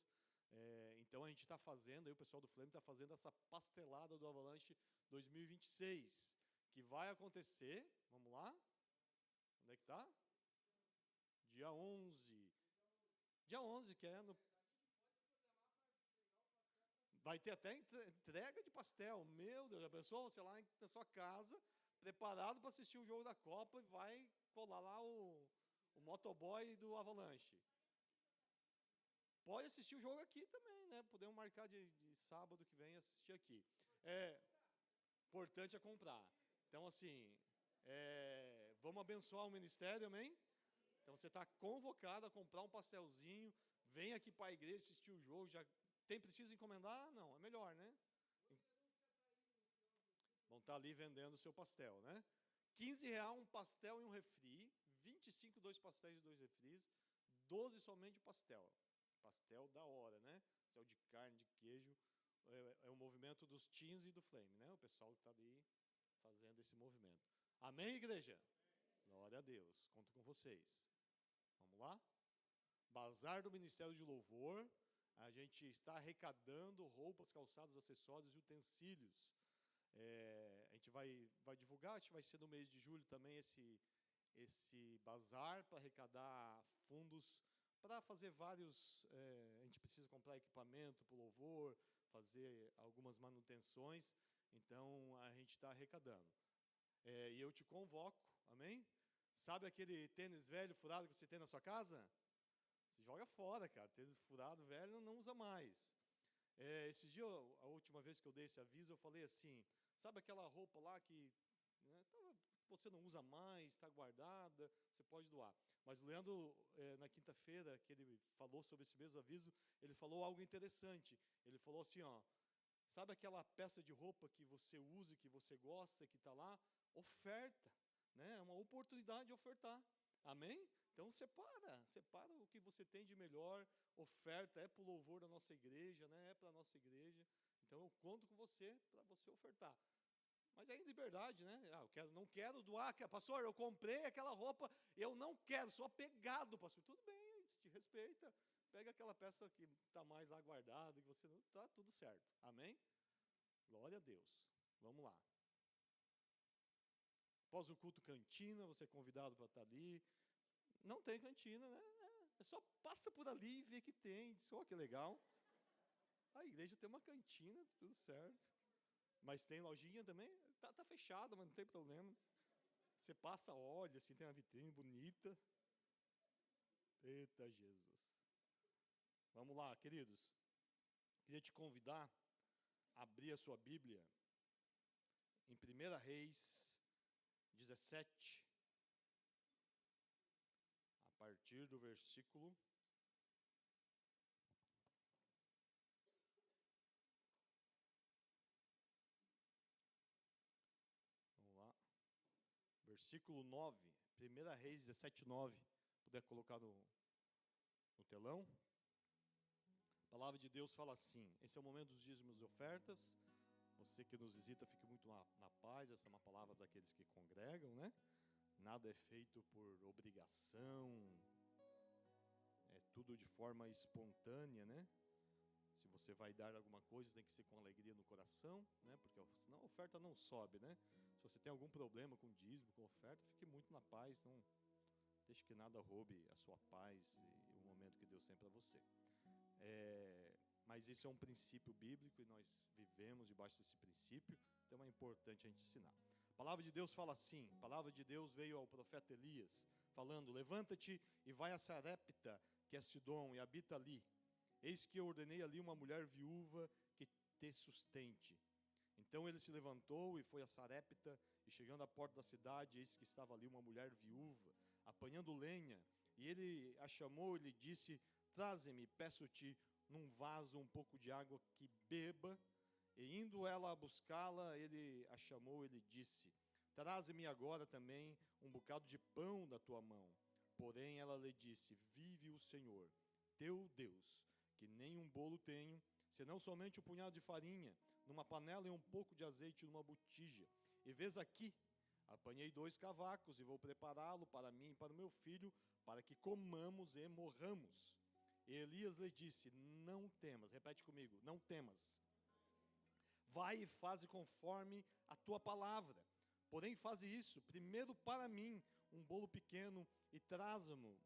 Então, a gente está fazendo, aí o pessoal do Flame está fazendo essa pastelada do Avalanche 2026, que vai acontecer, vamos lá? Onde é que está? Dia 11. Dia 11, que é no... Vai ter até entrega de pastel. Meu Deus, a pessoa, sei lá, na sua casa, preparado para assistir o jogo da Copa, e vai colar lá o motoboy do Avalanche. Pode assistir o jogo aqui também, né? Podemos marcar de sábado que vem assistir aqui. Importante é comprar. Então, assim, vamos abençoar o ministério, amém? Então, você está convocado a comprar um pastelzinho, vem aqui para a igreja assistir o jogo. Já precisa encomendar? Não, é melhor, né? Vão estar ali vendendo o seu pastel, né? R$15 um pastel e um refri, 25 2 pastéis e 2 refris, 12 somente pastel. Pastel da hora, né? Pastel de carne, de queijo. É o movimento dos Teens e do Flame, né? O pessoal que está ali fazendo esse movimento. Amém, igreja? Glória a Deus. Conto com vocês. Vamos lá? Bazar do Ministério de Louvor. A gente está arrecadando roupas, calçados, acessórios e utensílios. A gente vai divulgar, acho que vai ser no mês de julho também esse bazar para arrecadar fundos para fazer vários... a gente precisa comprar equipamento para o louvor, fazer algumas manutenções, então a gente está arrecadando. E eu te convoco, amém? Sabe aquele tênis velho, furado que você tem na sua casa? Você joga fora, cara. Tênis furado, velho, não usa mais. Esses dias, a última vez que eu dei esse aviso, eu falei assim, sabe aquela roupa lá que você não usa mais, está guardada, você pode doar. Mas o Leandro, na quinta-feira, que ele falou sobre esse mesmo aviso, ele falou algo interessante. Ele falou assim, sabe aquela peça de roupa que você usa, que você gosta, que está lá? Oferta, né? É uma oportunidade de ofertar. Amém? Então, separa o que você tem de melhor, oferta, para o louvor da nossa igreja, né? É para a nossa igreja. Então, eu conto com você para você ofertar. Mas é em liberdade, né? Não quero doar, pastor, eu comprei aquela roupa, eu não quero, sou apegado, pastor. Tudo bem, a gente te respeita. Pega aquela peça que está mais lá guardada, que você não está tudo certo. Amém? Glória a Deus. Vamos lá. Após o culto, cantina, você é convidado para estar ali. Não tem cantina, né? Só passa por ali e vê que tem. Diz, que legal. A igreja tem uma cantina, tudo certo. Mas tem lojinha também? Tá fechada, mas não tem problema. Você passa, olha, assim, tem uma vitrine bonita. Eita, Jesus. Vamos lá, queridos. Queria te convidar a abrir a sua Bíblia em 1 Reis 17, a partir do versículo... Vamos lá. Versículo 9, 1 Reis 17, 9. Puder colocar no telão. A palavra de Deus fala assim, esse é o momento dos dízimos e ofertas. Você que nos visita, fique muito na paz. Essa é uma palavra daqueles que congregam, né? Nada é feito por obrigação. É tudo de forma espontânea, né? Se você vai dar alguma coisa, tem que ser com alegria no coração, né? Porque senão a oferta não sobe, né? Se você tem algum problema com dízimo, com oferta, fique muito na paz. Não deixe que nada roube a sua paz e o momento que Deus tem para você. Mas isso é um princípio bíblico e nós vivemos debaixo desse princípio, então é importante a gente ensinar. A palavra de Deus fala assim, a palavra de Deus veio ao profeta Elias, falando, levanta-te e vai a Sarepta, que é Sidom, e habita ali. Eis que eu ordenei ali uma mulher viúva que te sustente. Então ele se levantou e foi a Sarepta, e chegando à porta da cidade, eis que estava ali uma mulher viúva, apanhando lenha, e ele a chamou e lhe disse, traze-me, peço-te, num vaso um pouco de água que beba. E indo ela a buscá-la, ele a chamou e lhe disse, traze-me agora também um bocado de pão da tua mão. Porém ela lhe disse, vive o Senhor, teu Deus, que nem um bolo tenho, senão somente um punhado de farinha, numa panela e um pouco de azeite numa botija. E vês aqui, apanhei 2 cavacos e vou prepará-lo para mim e para o meu filho, para que comamos e morramos. E Elias lhe disse, não temas, repete comigo, não temas. Vai e faze conforme a tua palavra. Porém faze isso, primeiro para mim, um bolo pequeno, e traza-mo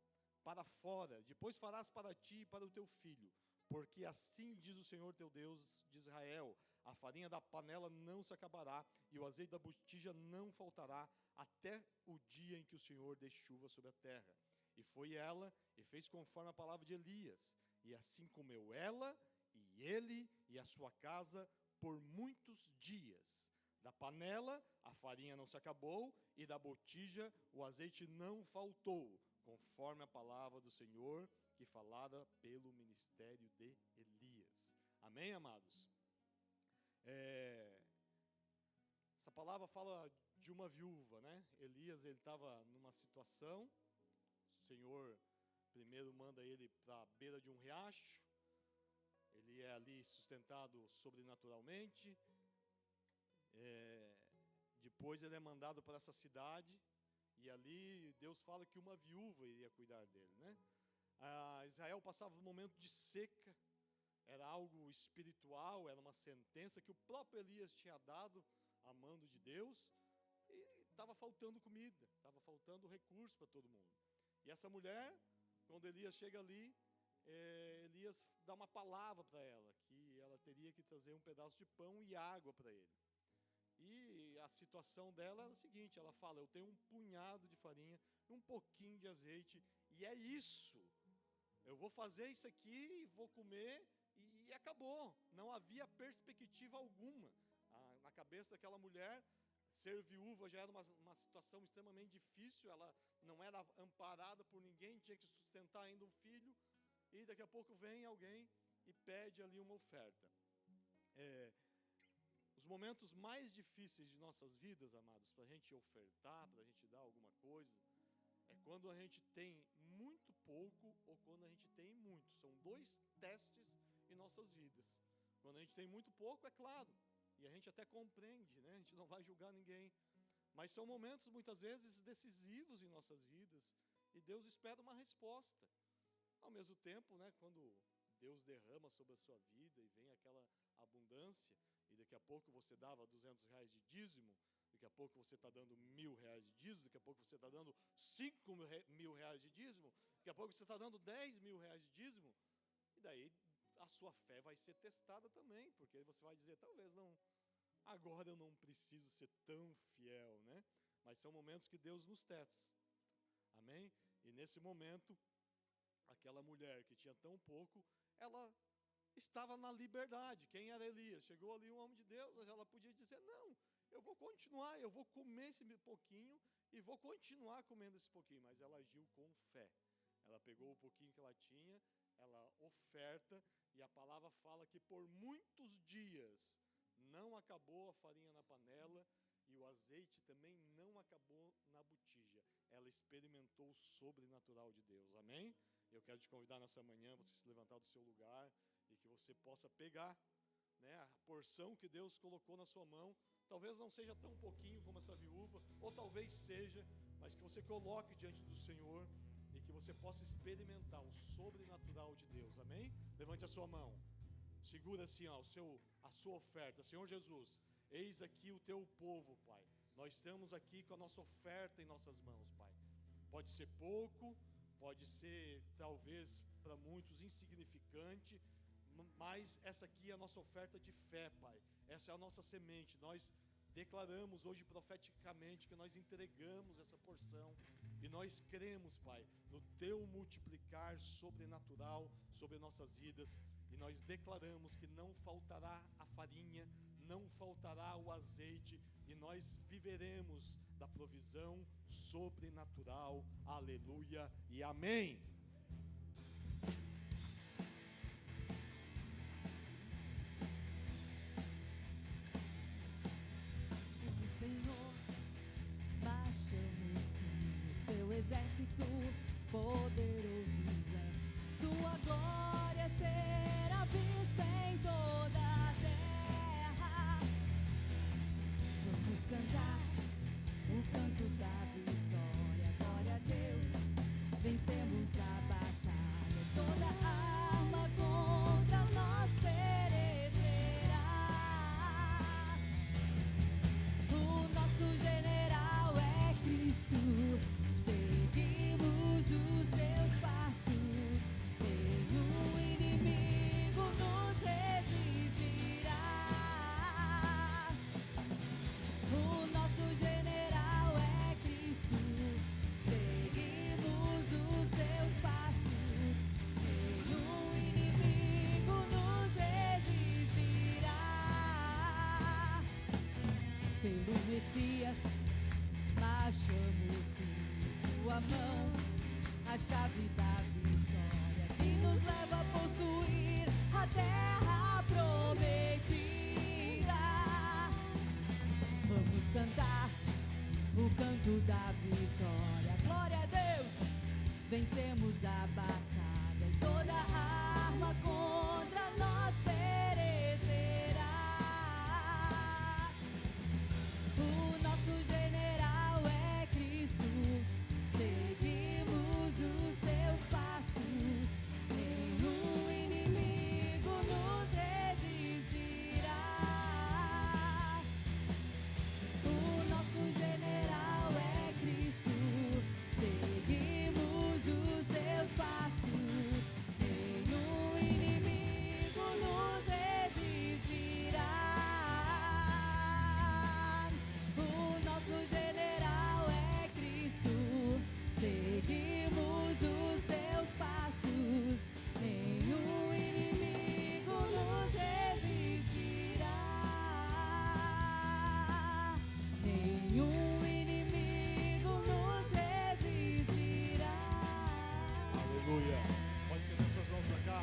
para fora. Depois farás para ti e para o teu filho. Porque assim diz o Senhor teu Deus de Israel, a farinha da panela não se acabará, e o azeite da botija não faltará, até o dia em que o Senhor dê chuva sobre a terra. E foi ela, e fez conforme a palavra de Elias. E assim comeu ela, e ele, e a sua casa, por muitos dias. Da panela, a farinha não se acabou, e da botija, o azeite não faltou, conforme a palavra do Senhor, que falara pelo ministério de Elias. Amém, amados? Essa palavra fala de uma viúva, né? Elias, ele estava numa situação, o Senhor primeiro manda ele para a beira de um riacho, ele é ali sustentado sobrenaturalmente, depois ele é mandado para essa cidade, e ali Deus fala que uma viúva iria cuidar dele, né? Israel passava um momento de seca, era algo espiritual, era uma sentença que o próprio Elias tinha dado a mando de Deus, e estava faltando comida, estava faltando recurso para todo mundo. E essa mulher, quando Elias chega ali, Elias dá uma palavra para ela, que ela teria que trazer um pedaço de pão e água para ele. E a situação dela era a seguinte, ela fala, eu tenho um punhado de farinha, um pouquinho de azeite, e é isso. Eu vou fazer isso aqui, vou comer, e acabou. Não havia perspectiva alguma. Na cabeça daquela mulher, ser viúva já era uma situação extremamente difícil, ela não era amparada por ninguém, tinha que sustentar ainda um filho, e daqui a pouco vem alguém e pede ali uma oferta. Os momentos mais difíceis de nossas vidas, amados, para a gente ofertar, para a gente dar alguma coisa, é quando a gente tem muito pouco ou quando a gente tem muito. São 2 testes em nossas vidas. Quando a gente tem muito pouco, é claro, e a gente até compreende, né? A gente não vai julgar ninguém. Mas são momentos, muitas vezes, decisivos em nossas vidas, e Deus espera uma resposta. Ao mesmo tempo, né, quando Deus derrama sobre a sua vida e vem aquela abundância, e daqui a pouco você dava R$200 de dízimo, daqui a pouco você está dando R$1.000 de dízimo, daqui a pouco você está dando R$5.000 de dízimo, daqui a pouco você está dando R$10.000 de dízimo, e daí a sua fé vai ser testada também, porque você vai dizer, talvez não, agora eu não preciso ser tão fiel, né? Mas são momentos que Deus nos testa, amém? E nesse momento, aquela mulher que tinha tão pouco, ela estava na liberdade. Quem era Elias? Chegou ali um homem de Deus, mas ela podia dizer, não, eu vou continuar, eu vou comer esse pouquinho e vou continuar comendo esse pouquinho. Mas ela agiu com fé. Ela pegou o pouquinho que ela tinha, ela oferta, e a palavra fala que por muitos dias não acabou a farinha na panela e o azeite também não acabou na botija. Ela experimentou o sobrenatural de Deus, amém? Eu quero te convidar nessa manhã, você se levantar do seu lugar e que você possa pegar, né, a porção que Deus colocou na sua mão. Talvez não seja tão pouquinho como essa viúva, ou talvez seja, mas que você coloque diante do Senhor e que você possa experimentar o sobrenatural de Deus, amém? Levante a sua mão, segura assim a sua oferta. Senhor Jesus, eis aqui o teu povo, Pai. Nós estamos aqui com a nossa oferta em nossas mãos, Pai. Pode ser pouco, pode ser talvez para muitos insignificante, mas essa aqui é a nossa oferta de fé, Pai. Essa é a nossa semente. Nós declaramos hoje profeticamente que nós entregamos essa porção e nós cremos, Pai, no teu multiplicar sobrenatural sobre nossas vidas, e nós declaramos que não faltará a farinha, não faltará o azeite, e nós viveremos da provisão sobrenatural. Aleluia e amém. O Senhor o Messias, achamos sim em sua mão a chave da vitória que nos leva a possuir a terra prometida. Vamos cantar o canto da vitória. Glória a Deus, vencemos a batalha e toda arma contra nós perecerá. O nosso general é Cristo, seguimos os seus passos, nenhum inimigo nos resistirá. O nosso general é Cristo, seguimos os seus passos, nenhum inimigo nos resistirá. O nosso general é Cristo, seguimos os seus passos, nenhum inimigo nos resistirá. Nenhum inimigo nos resistirá. Aleluia. Pode estender suas mãos para cá.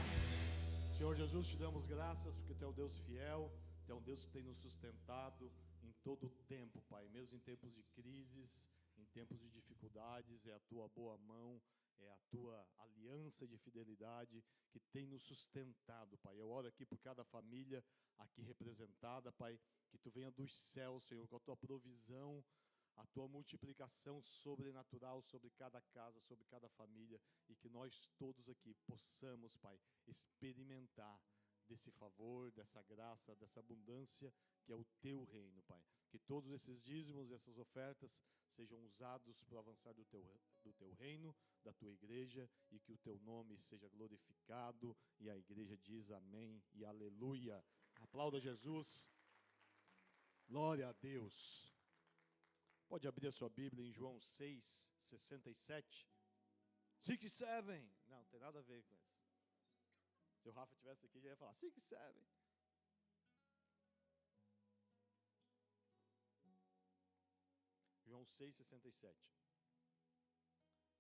Senhor Jesus, te damos graças porque tu é um Deus fiel, tu é um Deus que tem nos sustentado em todo o tempo, Pai. Mesmo em tempos de crises, em tempos de dificuldades, é a tua boa mão, é a tua aliança de fidelidade que tem nos sustentado, Pai. Eu oro aqui por cada família aqui representada, Pai, que tu venha dos céus, Senhor, com a tua provisão, a tua multiplicação sobrenatural sobre cada casa, sobre cada família, e que nós todos aqui possamos, Pai, experimentar desse favor, dessa graça, dessa abundância que é o teu reino, Pai. Que todos esses dízimos, essas ofertas sejam usados para avançar do teu reino, da tua igreja, e que o teu nome seja glorificado. E a igreja diz amém e aleluia. Aplauda Jesus. Glória a Deus. Pode abrir a sua Bíblia em João 6, 67. 67. Não tem nada a ver com isso. Se o Rafa estivesse aqui, já ia falar 67. João 6, 67.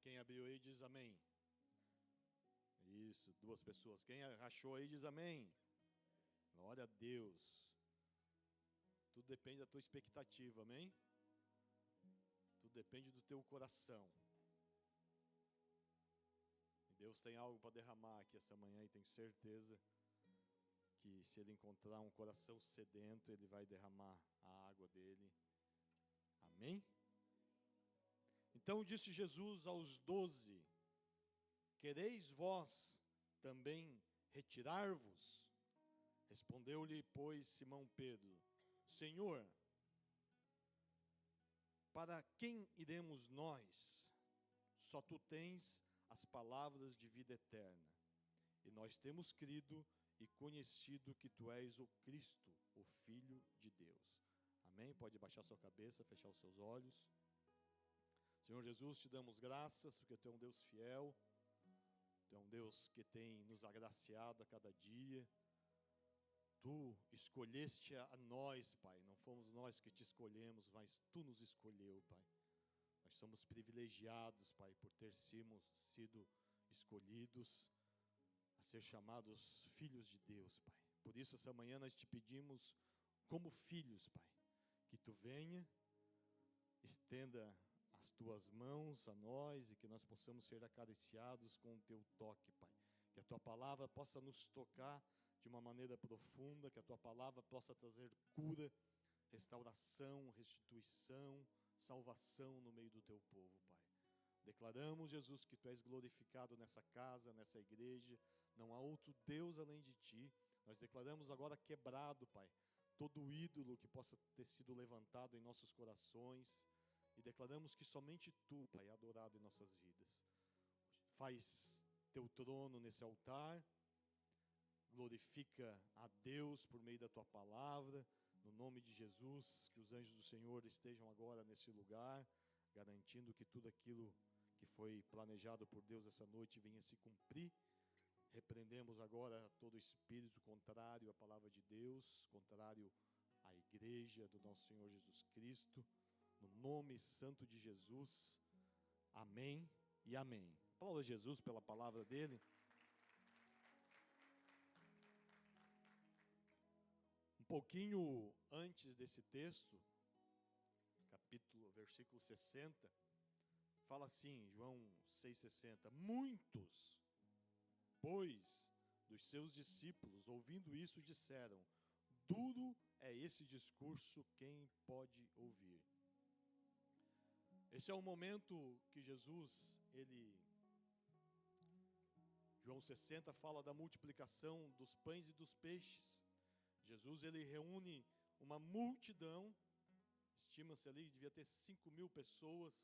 Quem abriu aí diz amém. Isso, duas pessoas. Quem achou aí diz amém. Glória a Deus. Tudo depende da tua expectativa, amém? Tudo depende do teu coração. E Deus tem algo para derramar aqui essa manhã, e tenho certeza que se Ele encontrar um coração sedento, Ele vai derramar a água dele. Amém? Então disse Jesus aos 12: quereis vós também retirar-vos? Respondeu-lhe, pois, Simão Pedro: Senhor, para quem iremos nós? Só tu tens as palavras de vida eterna. E nós temos crido e conhecido que tu és o Cristo, o Filho de Deus. Amém? Pode baixar sua cabeça, fechar os seus olhos. Senhor Jesus, te damos graças porque tu é um Deus fiel, tu é um Deus que tem nos agraciado a cada dia. Tu escolheste a nós, Pai, não fomos nós que te escolhemos, mas tu nos escolheu, Pai. Nós somos privilegiados, Pai, por ter sido escolhidos a ser chamados filhos de Deus, Pai. Por isso, essa manhã nós te pedimos, como filhos, Pai, que tu venha, estenda as tuas mãos a nós e que nós possamos ser acariciados com o teu toque, Pai. Que a tua palavra possa nos tocar de uma maneira profunda, que a tua palavra possa trazer cura, restauração, restituição, salvação no meio do teu povo, Pai. Declaramos, Jesus, que tu és glorificado nessa casa, nessa igreja, não há outro Deus além de ti. Nós declaramos agora quebrado, Pai, todo ídolo que possa ter sido levantado em nossos corações, e declaramos que somente tu, Pai, é adorado em nossas vidas. Faz teu trono nesse altar, glorifica a Deus por meio da tua palavra, no nome de Jesus. Que os anjos do Senhor estejam agora nesse lugar, garantindo que tudo aquilo que foi planejado por Deus essa noite venha se cumprir. Repreendemos agora todo espírito contrário à palavra de Deus, contrário a igreja do nosso Senhor Jesus Cristo, no nome santo de Jesus. Amém e amém. Aplauda Jesus pela palavra dele. Um pouquinho antes desse texto, versículo 60, fala assim, João 6,60: muitos, pois, dos seus discípulos, ouvindo isso, disseram: duro é esse discurso, quem pode ouvir? Esse é o momento que Jesus, João 60 fala da multiplicação dos pães e dos peixes. Jesus, ele reúne uma multidão, estima-se ali, devia ter 5.000 pessoas.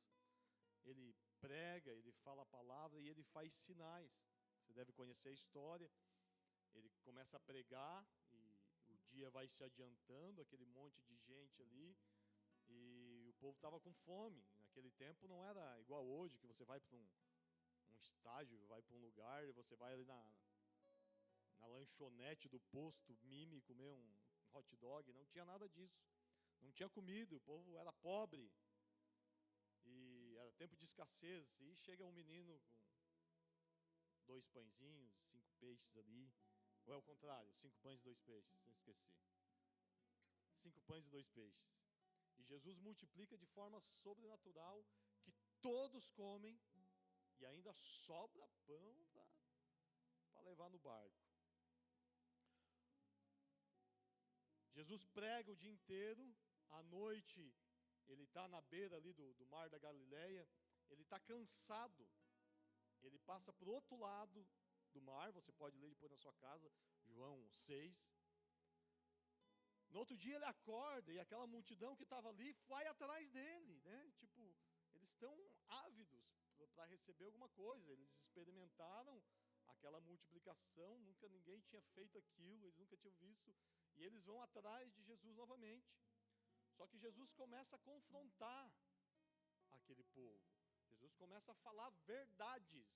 Ele prega, ele fala a palavra e ele faz sinais. Você deve conhecer a história. Ele começa a pregar e o dia vai se adiantando, aquele monte de gente ali, e o povo estava com fome. Naquele tempo não era igual hoje, que você vai para um estágio, vai para um lugar, e você vai ali na lanchonete do posto Mime comer um hot dog. Não tinha nada disso. Não tinha comida, o povo era pobre. E era tempo de escassez. E chega um menino com 2 pãezinhos, 5 peixes ali. Ou é o contrário, 5 pães e 2 peixes, sem esquecer. 5 pães e 2 peixes. E Jesus multiplica de forma sobrenatural, que todos comem, e ainda sobra pão para levar no barco. Jesus prega o dia inteiro, à noite ele está na beira ali do mar da Galileia, ele está cansado, ele passa para o outro lado do mar, você pode ler depois na sua casa, João 6. No outro dia ele acorda e aquela multidão que estava ali vai atrás dele, né? Tipo, eles estão ávidos para receber alguma coisa, eles experimentaram aquela multiplicação, nunca ninguém tinha feito aquilo, eles nunca tinham visto, e eles vão atrás de Jesus novamente. Só que Jesus começa a confrontar aquele povo, Jesus começa a falar verdades.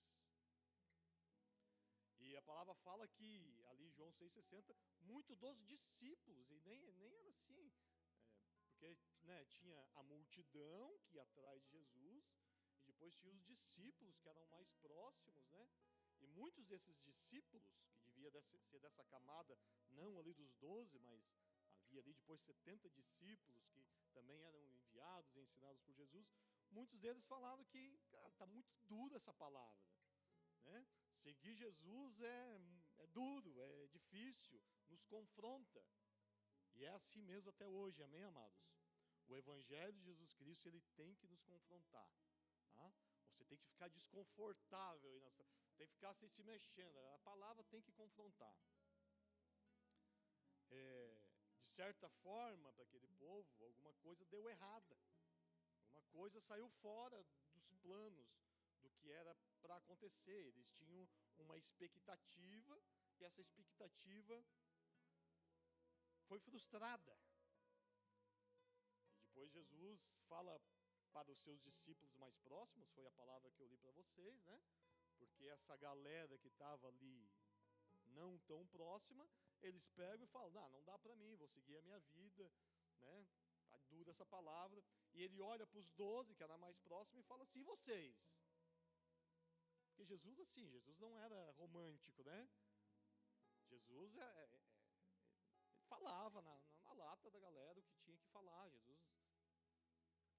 E a palavra fala que, ali João 6,60, muitos dos discípulos, e nem era assim, porque né, tinha a multidão que ia atrás de Jesus, e depois tinha os discípulos que eram mais próximos, né? E muitos desses discípulos, que devia ser dessa camada, não ali dos 12, mas havia ali depois 70 discípulos que também eram enviados e ensinados por Jesus, muitos deles falaram que, cara, está muito dura essa palavra, né? Seguir Jesus é duro, é difícil, nos confronta. E é assim mesmo até hoje, amém, amados? O Evangelho de Jesus Cristo, ele tem que nos confrontar, tá? Você tem que ficar desconfortável, tem que ficar assim, se mexendo, a palavra tem que confrontar. De certa forma, para aquele povo, alguma coisa deu errada, alguma coisa saiu fora dos planos do que era para acontecer. Eles tinham uma expectativa e essa expectativa foi frustrada. E depois Jesus fala para os seus discípulos mais próximos, foi a palavra que eu li para vocês, né? Porque essa galera que estava ali não tão próxima, eles pegam e falam: não dá para mim, vou seguir a minha vida, né? Tá dura essa palavra. E ele olha para os 12, que era mais próximo, e fala assim: e vocês? Porque Jesus, assim, Jesus não era romântico, né? Jesus ele falava na lata da galera o que tinha que falar. Jesus,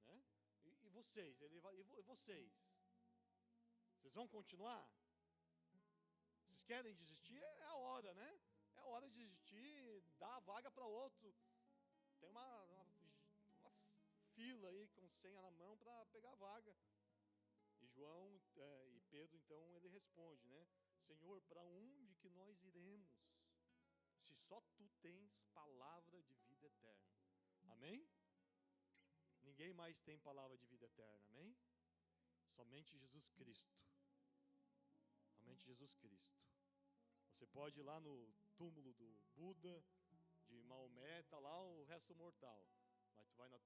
né? E vocês? E vocês? Vocês vão continuar? Vocês querem desistir? É a hora, né? É a hora de desistir, dar a vaga para outro. Tem uma fila aí com senha na mão para pegar a vaga. E João e Pedro, então, ele responde, né? Senhor, para onde que nós iremos, se só Tu tens palavra de vida eterna? Amém? Ninguém mais tem palavra de vida eterna, amém? Somente Jesus Cristo. Somente Jesus Cristo. Você pode ir lá no túmulo do Buda, de Maomé, está lá o resto mortal. Mas tu vai no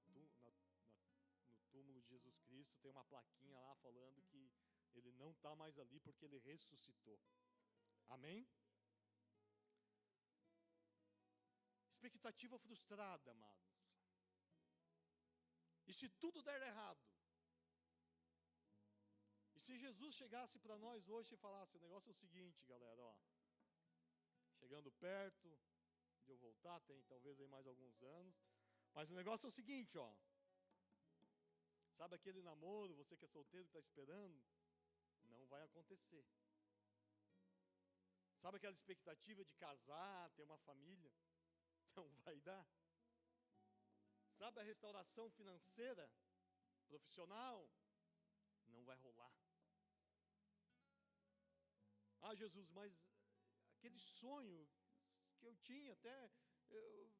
túmulo de Jesus Cristo, tem uma plaquinha lá falando que ele não está mais ali porque ele ressuscitou. Amém? expectativa frustrada, amados. E se tudo der errado? E se Jesus chegasse para nós hoje e falasse, o negócio é o seguinte, galera, ó. Chegando perto de eu voltar, tem talvez aí mais alguns anos. Mas o negócio é o seguinte, ó. Sabe aquele namoro, você que é solteiro, que está esperando? Não vai acontecer. Sabe aquela expectativa de casar, ter uma família? Não vai dar. Sabe a restauração financeira, profissional? Não vai rolar. Ah, Jesus, mas aquele sonho que eu tinha até, eu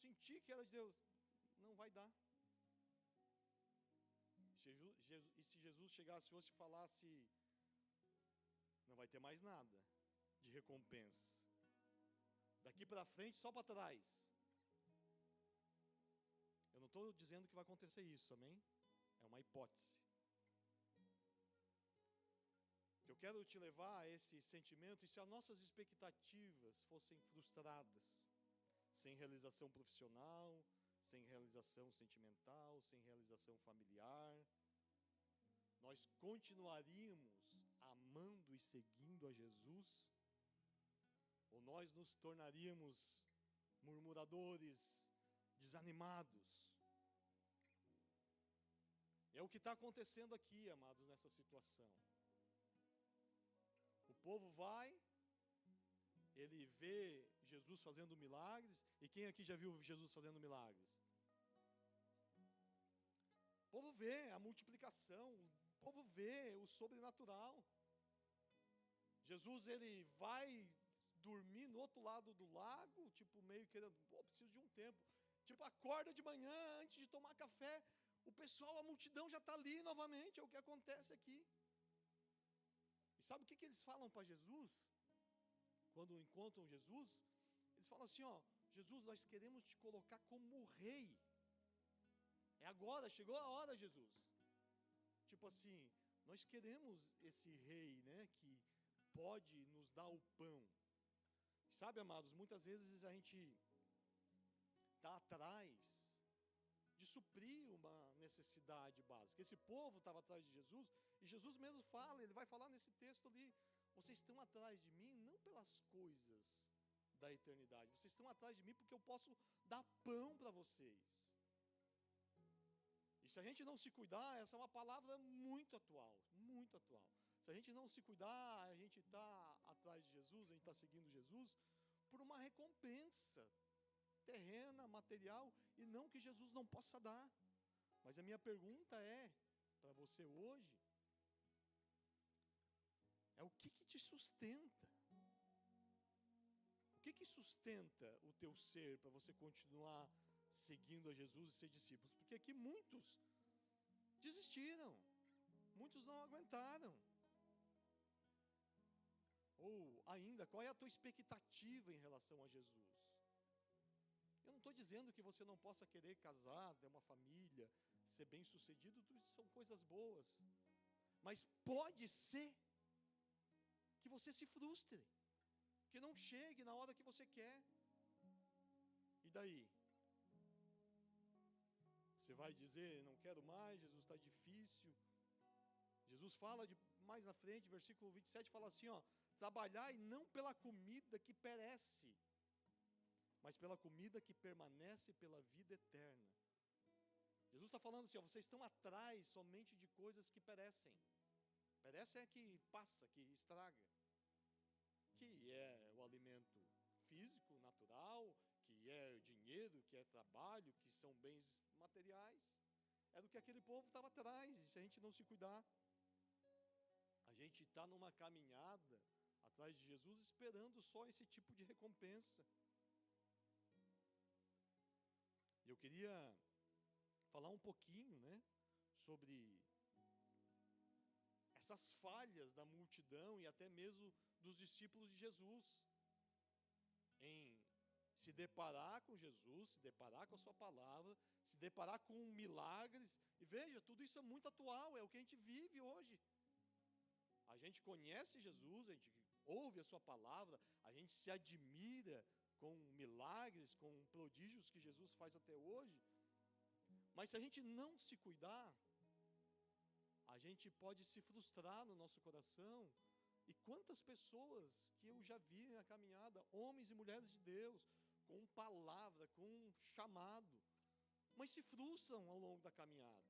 senti que era de Deus, não vai dar. E se Jesus chegasse hoje e falasse, não vai ter mais nada de recompensa. Daqui para frente, só para trás. Eu não estou dizendo que vai acontecer isso, amém? É uma hipótese. Eu quero te levar a esse sentimento, e se as nossas expectativas fossem frustradas, sem realização profissional, sem realização sentimental, sem realização familiar, nós continuaríamos amando e seguindo a Jesus? Ou nós nos tornaríamos murmuradores, desanimados? É o que está acontecendo aqui, amados, nessa situação. O povo vai, ele vê Jesus fazendo milagres, e quem aqui já viu Jesus fazendo milagres? O povo vê a multiplicação, o povo vê o sobrenatural. Jesus, ele vai dormir no outro lado do lago, tipo meio querendo, preciso de um tempo. Tipo, acorda de manhã antes de tomar café, o pessoal, a multidão já está ali novamente, é o que acontece aqui. E sabe o que eles falam para Jesus? Quando encontram Jesus, eles falam assim, ó, Jesus, nós queremos te colocar como rei. É agora, chegou a hora, Jesus. Tipo assim, nós queremos esse rei, né, que pode nos dar o pão. Sabe, amados, muitas vezes a gente está atrás de suprir uma necessidade básica. Esse povo estava atrás de Jesus, e Jesus mesmo fala, ele vai falar nesse texto ali, vocês estão atrás de mim não pelas coisas da eternidade, vocês estão atrás de mim porque eu posso dar pão para vocês. E se a gente não se cuidar, essa é uma palavra muito atual, muito atual. Se a gente não se cuidar, a gente está atrás de Jesus, a gente está seguindo Jesus por uma recompensa terrena, material, e não que Jesus não possa dar. Mas a minha pergunta é, para você hoje, é o que te sustenta? O que sustenta o teu ser para você continuar seguindo a Jesus e ser discípulos? Porque aqui muitos desistiram, muitos não aguentaram. Ou ainda, qual é a tua expectativa em relação a Jesus? Eu não estou dizendo que você não possa querer casar, ter uma família, ser bem sucedido, tudo isso são coisas boas. Mas pode ser que você se frustre, que não chegue na hora que você quer. E daí? Você vai dizer, não quero mais, Jesus está difícil. Jesus fala mais na frente, versículo 27, fala assim, ó, trabalhai não pela comida que perece, mas pela comida que permanece pela vida eterna. Jesus está falando assim, ó, vocês estão atrás somente de coisas que perecem. Perece é que passa, que estraga. Que é o alimento físico, natural, que é dinheiro, que é trabalho, que são bens materiais. É do que aquele povo estava atrás, e se a gente não se cuidar, a gente está numa caminhada atrás de Jesus esperando só esse tipo de recompensa. E eu queria falar um pouquinho, né, sobre essas falhas da multidão e até mesmo dos discípulos de Jesus, em se deparar com Jesus, se deparar com a sua palavra, se deparar com milagres, e veja, tudo isso é muito atual, é o que a gente vive hoje. A gente conhece Jesus, a gente ouve a sua palavra, a gente se admira com milagres, com prodígios que Jesus faz até hoje. Mas se a gente não se cuidar, a gente pode se frustrar no nosso coração. E quantas pessoas que eu já vi na caminhada, homens e mulheres de Deus, com palavra, com chamado, mas se frustram ao longo da caminhada.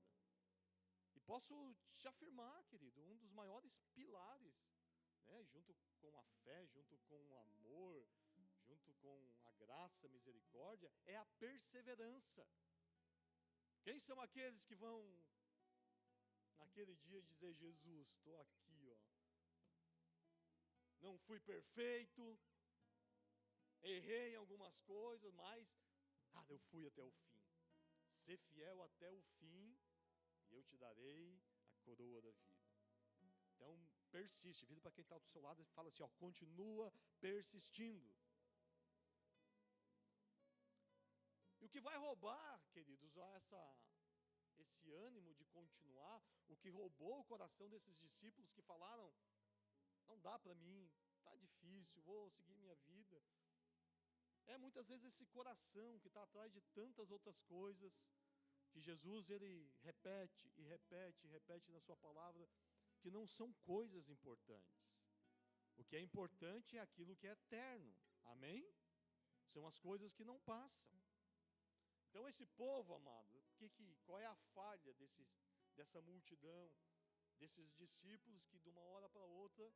E posso te afirmar, querido, um dos maiores pilares, né, junto com a fé, junto com o amor, junto com a graça, a misericórdia, é a perseverança. Quem são aqueles que vão, naquele dia, dizer: Jesus, estou aqui, ó. Não fui perfeito, errei em algumas coisas, mas eu fui até o fim. Ser fiel até o fim, e eu te darei a coroa da vida. Então, persiste. Vira para quem está do seu lado e fala assim, ó, continua persistindo. E o que vai roubar, queridos, esse ânimo de continuar, o que roubou o coração desses discípulos que falaram: não dá para mim, está difícil, vou seguir minha vida. É muitas vezes esse coração que está atrás de tantas outras coisas, que Jesus, ele repete e repete e repete na sua palavra, que não são coisas importantes. O que é importante é aquilo que é eterno, amém? São as coisas que não passam. Então esse povo, amado, qual é a falha dessa multidão, desses discípulos que de uma hora para outra,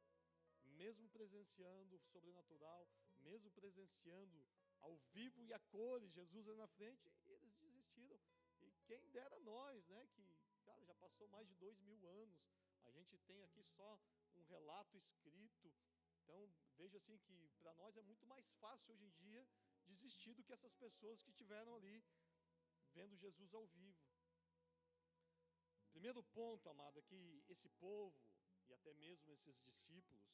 mesmo presenciando o sobrenatural, mesmo presenciando ao vivo e a cores, Jesus ali na frente, eles desistiram. E quem dera nós, né, que, cara, já passou mais de 2000 anos, a gente tem aqui só um relato escrito. Então, veja assim que para nós é muito mais fácil hoje em dia desistir do que essas pessoas que estiveram ali vendo Jesus ao vivo. Primeiro ponto, amado, é que esse povo, e até mesmo esses discípulos,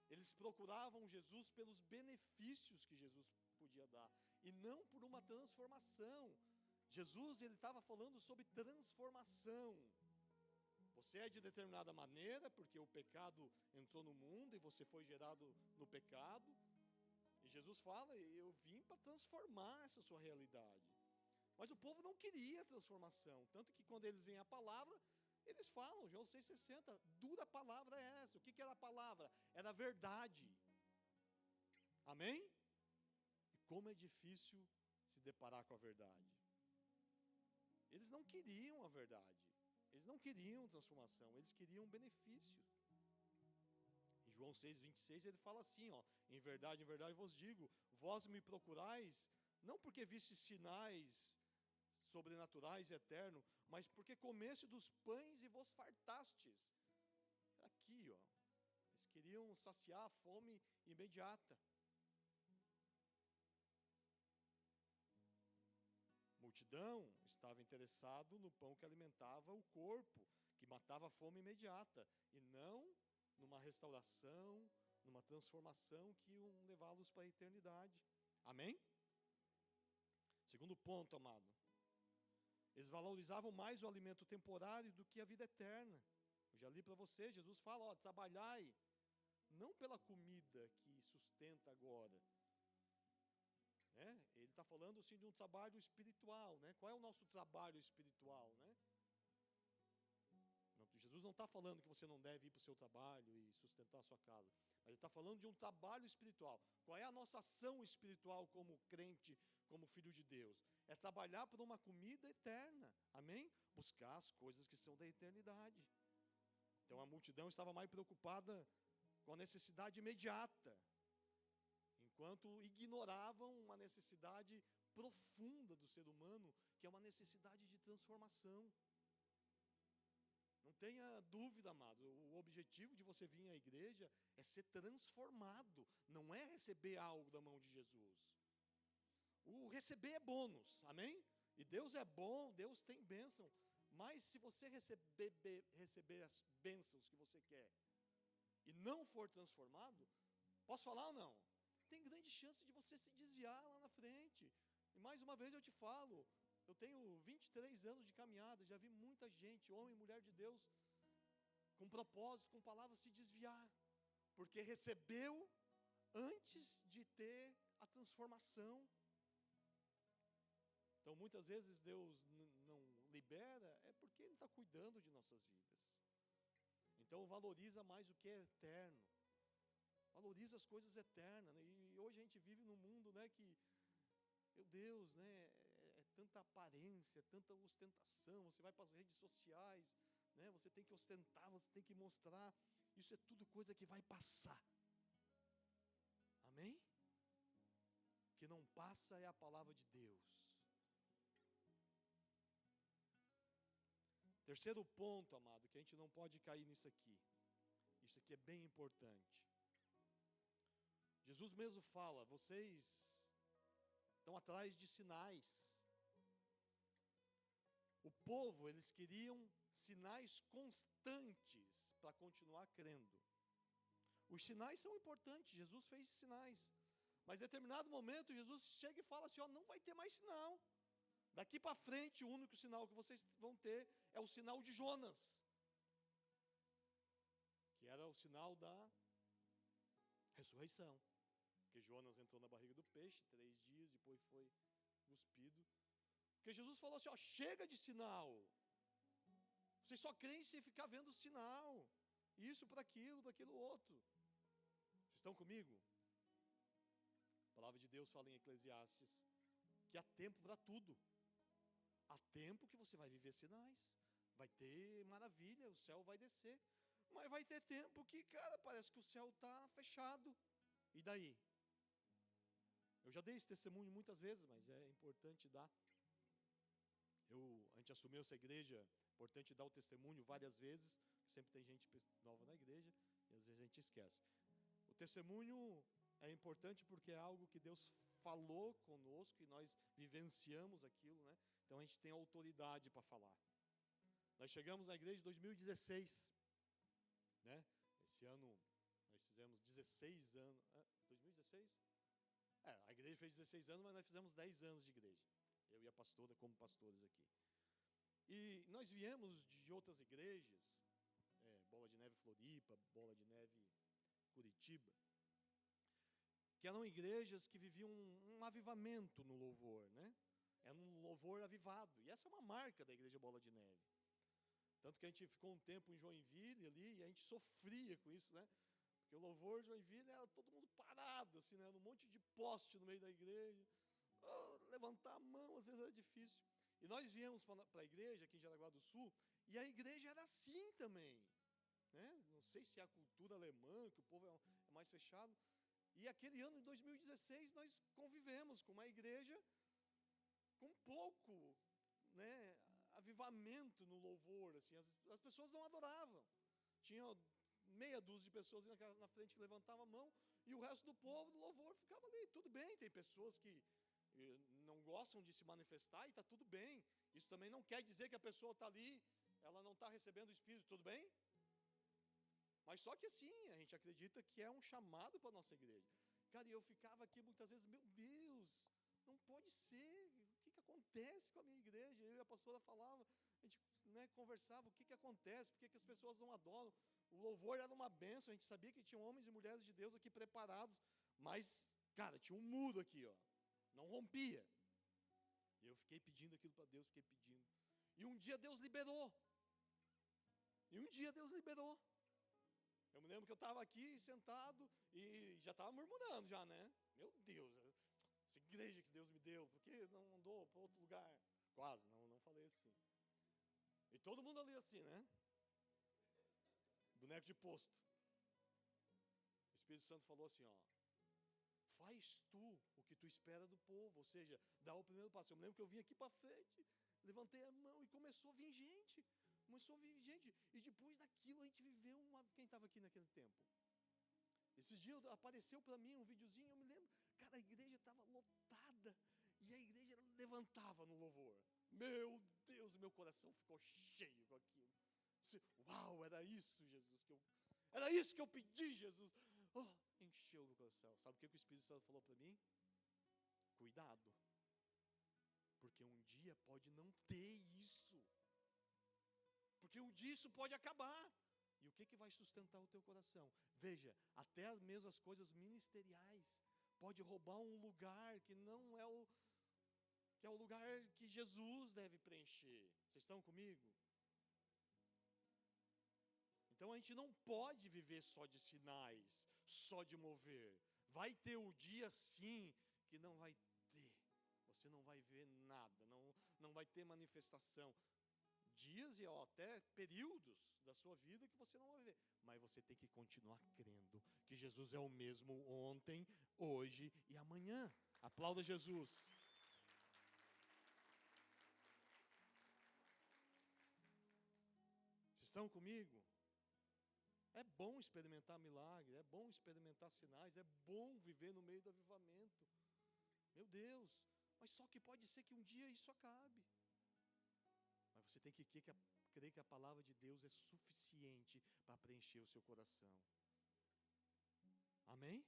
eles procuravam Jesus pelos benefícios que Jesus podia dar, e não por uma transformação. Jesus, ele estava falando sobre transformação. Você é de determinada maneira, porque o pecado entrou no mundo, e você foi gerado no pecado, e Jesus fala: eu vim para transformar essa sua realidade. Mas o povo não queria transformação, tanto que quando eles veem a palavra, eles falam, João 6,60, dura palavra é essa. O que era a palavra? Era a verdade. Amém? E como é difícil se deparar com a verdade. Eles não queriam a verdade, eles não queriam transformação, eles queriam benefício. Em João 6,26 ele fala assim, ó: em verdade vos digo, vós me procurais, não porque viste sinais sobrenaturais e eternos, mas porque comeste dos pães e vos fartastes. Era aqui, ó. Eles queriam saciar a fome imediata. A multidão estava interessado no pão que alimentava o corpo, que matava a fome imediata, e não numa restauração, numa transformação que iam levá-los para a eternidade. Amém? Segundo ponto, amado. Eles valorizavam mais o alimento temporário do que a vida eterna. Eu já li para você, Jesus fala, ó, trabalhai, não pela comida que sustenta agora. Né? Ele está falando assim de um trabalho espiritual, né? Qual é o nosso trabalho espiritual, né? Não, Jesus não está falando que você não deve ir para o seu trabalho e sustentar a sua casa, mas ele está falando de um trabalho espiritual. Qual é a nossa ação espiritual como crente, como filho de Deus? É trabalhar por uma comida eterna, amém? Buscar as coisas que são da eternidade. Então a multidão estava mais preocupada com a necessidade imediata, enquanto ignoravam uma necessidade profunda do ser humano, que é uma necessidade de transformação. Não tenha dúvida, amado, o objetivo de você vir à igreja é ser transformado, não é receber algo da mão de Jesus. O receber é bônus, amém? E Deus é bom, Deus tem bênção, mas se você receber as bênçãos que você quer e não for transformado, posso falar ou não? Tem grande chance de você se desviar lá na frente. E mais uma vez eu te falo, eu tenho 23 anos de caminhada, já vi muita gente, homem e mulher de Deus, com propósito, com palavras, se desviar, porque recebeu antes de ter a transformação. Então, muitas vezes Deus não libera, é porque Ele está cuidando de nossas vidas. Então, valoriza mais o que é eterno. Valoriza as coisas eternas. Né? E hoje a gente vive num mundo, né, que, meu Deus, né, é tanta aparência, tanta ostentação. Você vai para as redes sociais, né, você tem que ostentar, você tem que mostrar. Isso é tudo coisa que vai passar. Amém? O que não passa é a palavra de Deus. Terceiro ponto, amado, que a gente não pode cair nisso aqui. Isso aqui é bem importante. Jesus mesmo fala, vocês estão atrás de sinais. O povo, eles queriam sinais constantes para continuar crendo. Os sinais são importantes, Jesus fez sinais. Mas em determinado momento, Jesus chega e fala assim, ó, não vai ter mais sinal. Daqui para frente, o único sinal que vocês vão ter é o sinal de Jonas. Que era o sinal da ressurreição. Porque Jonas entrou na barriga do peixe, 3 dias, depois foi cuspido. Porque Jesus falou assim, ó, chega de sinal. Vocês só creem se ficar vendo sinal. Isso para aquilo outro. Vocês estão comigo? A palavra de Deus fala em Eclesiastes que há tempo para tudo. Há tempo que você vai viver sinais. Vai ter maravilha, o céu vai descer. Mas vai ter tempo que, cara, parece que o céu está fechado. E daí? Eu já dei esse testemunho muitas vezes, mas é importante dar. A gente assumiu essa igreja, é importante dar o testemunho várias vezes, porque sempre tem gente nova na igreja, e às vezes a gente esquece. O testemunho é importante porque é algo que Deus falou conosco, e nós vivenciamos aquilo, né? Então a gente tem autoridade para falar. Nós chegamos na igreja em 2016, né? Esse ano nós fizemos 16 anos. 2016? A igreja fez 16 anos, mas nós fizemos 10 anos de igreja. Eu e a pastora como pastores aqui. E nós viemos de outras igrejas, Bola de Neve Floripa, Bola de Neve Curitiba, que eram igrejas que viviam um avivamento no louvor, né? Era um louvor avivado. E essa é uma marca da igreja Bola de Neve. Tanto que a gente ficou um tempo em Joinville ali, e a gente sofria com isso, né? Porque o louvor de Joinville era todo mundo parado, assim, né? Um monte de poste no meio da igreja. Levantar a mão, às vezes era difícil. E nós viemos para a igreja, aqui em Jaraguá do Sul, e a igreja era assim também. Né? Não sei se é a cultura alemã, que o povo é mais fechado. E aquele ano, em 2016, nós convivemos com uma igreja com pouco, né, avivamento no louvor. Assim, as pessoas não adoravam. Tinha meia dúzia de pessoas na frente que levantavam a mão, e o resto do povo do louvor ficava ali. Tudo bem, tem pessoas que não gostam de se manifestar, e está tudo bem. Isso também não quer dizer que a pessoa está ali, ela não está recebendo o Espírito, tudo bem? Mas só que assim, a gente acredita que é um chamado para a nossa igreja. Cara, e eu ficava aqui muitas vezes, meu Deus, não pode ser, o que acontece com a minha igreja? Eu e a pastora falava, a gente, né, conversava, o que acontece, por que as pessoas não adoram? O louvor era uma bênção, a gente sabia que tinham homens e mulheres de Deus aqui preparados, mas, cara, tinha um muro aqui, ó, não rompia. E eu fiquei pedindo aquilo para Deus, fiquei pedindo. E um dia Deus liberou. Eu me lembro que eu estava aqui sentado e já estava murmurando já, né? Meu Deus, essa igreja que Deus me deu, por que não andou para outro lugar? Quase, não falei assim. E todo mundo ali assim, né? Boneco de posto. O Espírito Santo falou assim, ó, faz tu o que tu espera do povo, ou seja, dá o primeiro passo. Eu me lembro que eu vim aqui para frente, levantei a mão e começou a vir gente. E depois daquilo a gente viveu quem estava aqui naquele tempo? Esses dias apareceu para mim um videozinho, eu me lembro, cara, a igreja estava lotada, e a igreja levantava no louvor. Meu Deus, meu coração ficou cheio com aquilo. Uau, era isso, Jesus, era isso que eu pedi, Jesus. Oh, encheu o coração. Sabe o que o Espírito Santo falou para mim? Cuidado, porque um dia pode não ter isso. Porque um dia isso pode acabar. E o que vai sustentar o teu coração? Veja, até mesmo as coisas ministeriais pode roubar um lugar que não é que é o lugar que Jesus deve preencher. Vocês estão comigo? Então a gente não pode viver só de sinais, só de mover. Vai ter o dia sim que não vai ter. Você não vai ver nada, não vai ter manifestação. Dias e até períodos da sua vida que você não vai ver. Mas você tem que continuar crendo que Jesus é o mesmo ontem, hoje e amanhã. Aplauda Jesus. Vocês estão comigo? É bom experimentar milagre, é bom experimentar sinais, é bom viver no meio do avivamento. Meu Deus, mas só que pode ser que um dia isso acabe. Mas você tem que crer que a palavra de Deus é suficiente para preencher o seu coração. Amém?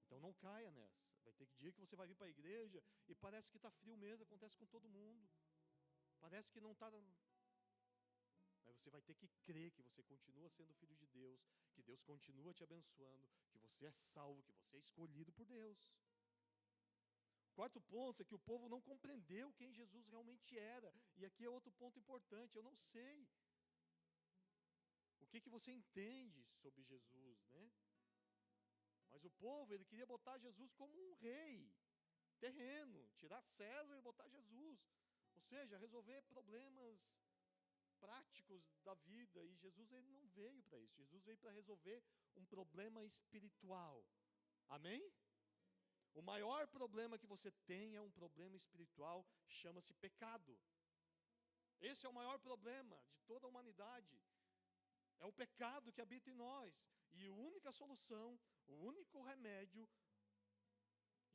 Então não caia nessa. Vai ter dia que você vai vir para a igreja e parece que está frio mesmo, acontece com todo mundo. Parece que não está... Mas você vai ter que crer que você continua sendo filho de Deus, que Deus continua te abençoando, que você é salvo, que você é escolhido por Deus. O quarto ponto é que o povo não compreendeu quem Jesus realmente era. E aqui é outro ponto importante, eu não sei. O que você entende sobre Jesus, né? Mas o povo, ele queria botar Jesus como um rei terreno, tirar César e botar Jesus. Ou seja, resolver problemas práticos da vida, e Jesus ele não veio para isso. Jesus veio para resolver um problema espiritual. Amém? O maior problema que você tem é um problema espiritual, chama-se pecado. Esse é o maior problema de toda a humanidade. É o pecado que habita em nós. E a única solução, o único remédio,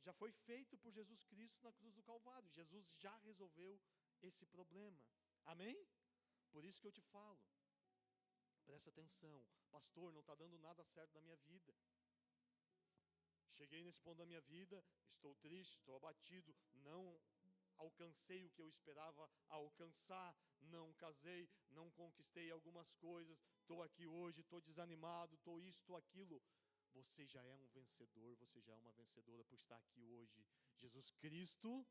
já foi feito por Jesus Cristo na cruz do Calvário. Jesus já resolveu esse problema. Amém? Por isso que eu te falo, presta atenção, pastor, não está dando nada certo na minha vida. Cheguei nesse ponto da minha vida, estou triste, estou abatido, não alcancei o que eu esperava alcançar, não casei, não conquistei algumas coisas, estou aqui hoje, estou desanimado, estou isso, estou aquilo. Você já é um vencedor, você já é uma vencedora por estar aqui hoje. Jesus Cristo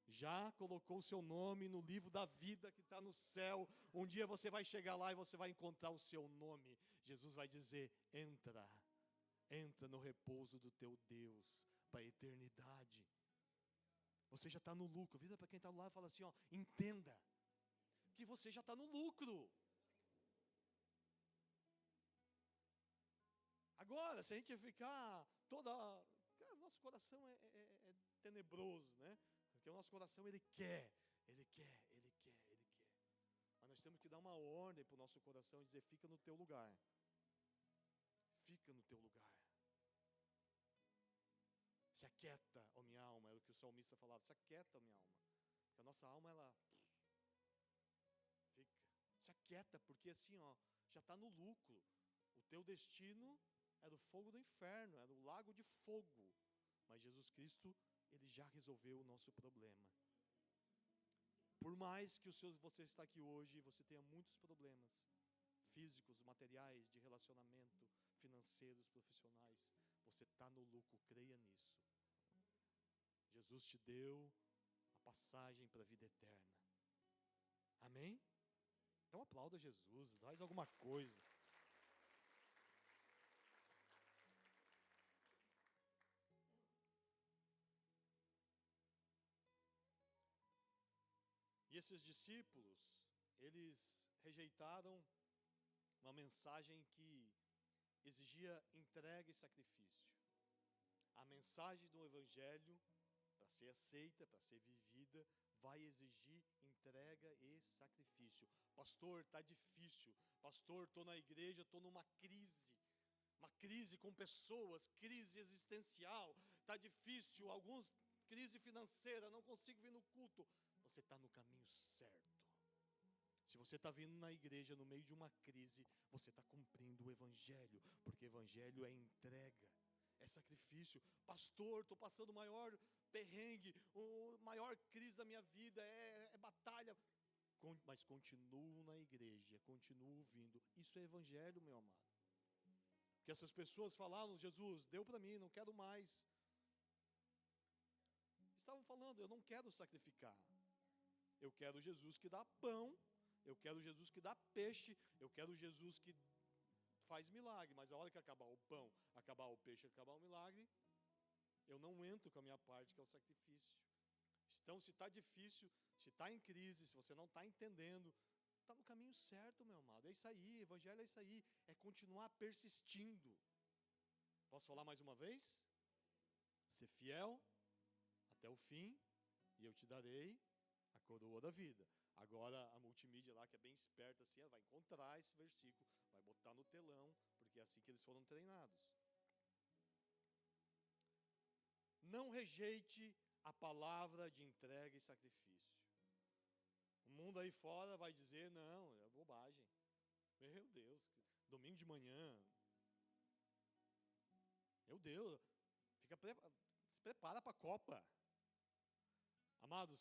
já colocou o seu nome no livro da vida que está no céu. Um dia você vai chegar lá e você vai encontrar o seu nome. Jesus vai dizer, entra no repouso do teu Deus, para a eternidade. Você já está no lucro. Vira para quem está lá e fala assim, ó, entenda que você já está no lucro. Agora, se a gente ficar toda... Nosso coração é tenebroso, né? Porque o nosso coração, ele quer. Mas nós temos que dar uma ordem para o nosso coração e dizer, fica no teu lugar. Fica no teu lugar. Se aquieta, ó minha alma, é o que o salmista falava, se aquieta, ó minha alma. Porque a nossa alma, ela fica. Se aquieta, porque assim, ó, já está no lucro. O teu destino era o fogo do inferno, era o lago de fogo. Mas Jesus Cristo, ele já resolveu o nosso problema. Por mais que você está aqui hoje, você tenha muitos problemas físicos, materiais, de relacionamento, financeiros, profissionais, você está no lucro, creia nisso. Jesus te deu a passagem para a vida eterna. Amém? Então aplauda Jesus, faz alguma coisa. E esses discípulos, eles rejeitaram uma mensagem que exigia entrega e sacrifício. A mensagem do Evangelho, para ser aceita, para ser vivida, vai exigir entrega e sacrifício. Pastor, está difícil. Pastor, estou na igreja, estou numa crise. Uma crise com pessoas, crise existencial. Está difícil, alguns crise financeira, não consigo vir no culto. Você está no caminho certo. Se você está vindo na igreja no meio de uma crise, você está cumprindo o Evangelho, porque o Evangelho é entrega, é sacrifício. Pastor, estou passando o maior perrengue, a maior crise da minha vida, é batalha. Mas continuo na igreja, continuo vindo. Isso é Evangelho, meu amado. Porque essas pessoas falaram, Jesus, deu para mim, não quero mais. falando, eu não quero sacrificar. Eu quero Jesus que dá pão, eu quero Jesus que dá peixe, eu quero Jesus que faz milagre, mas a hora que acabar o pão, acabar o peixe, acabar o milagre, eu não entro com a minha parte, que é o sacrifício. Então, se está difícil, se está em crise, se você não está entendendo, está no caminho certo, meu amado. É isso aí, evangelho é isso aí, é continuar persistindo. Posso falar mais uma vez? Ser fiel até o fim, e eu te darei a coroa da vida. Agora, a multimídia lá, que é bem esperta assim, ela vai encontrar esse versículo, vai botar no telão, porque é assim que eles foram treinados. Não rejeite a palavra de entrega e sacrifício. O mundo aí fora vai dizer, não, é bobagem. Meu Deus, domingo de manhã. Meu Deus, se prepara para a Copa. Amados,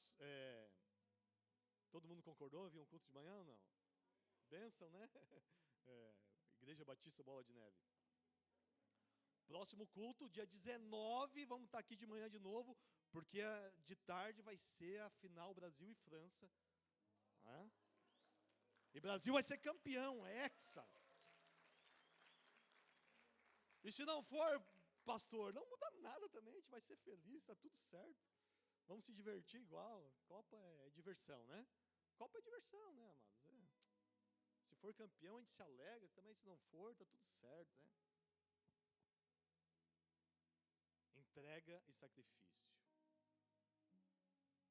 todo mundo concordou? Havia um culto de manhã ou não? Bênção, né? Igreja Batista Bola de Neve. Próximo culto, dia 19, vamos estar aqui de manhã de novo, porque de tarde vai ser a final Brasil e França. E Brasil vai ser campeão, é hexa. E se não for, pastor, não muda nada também, a gente vai ser feliz, está tudo certo. Vamos se divertir igual, Copa é diversão, né? Copa é diversão, né, amados? Se for campeão, a gente se alegra, também se não for, está tudo certo, né? Entrega e sacrifício.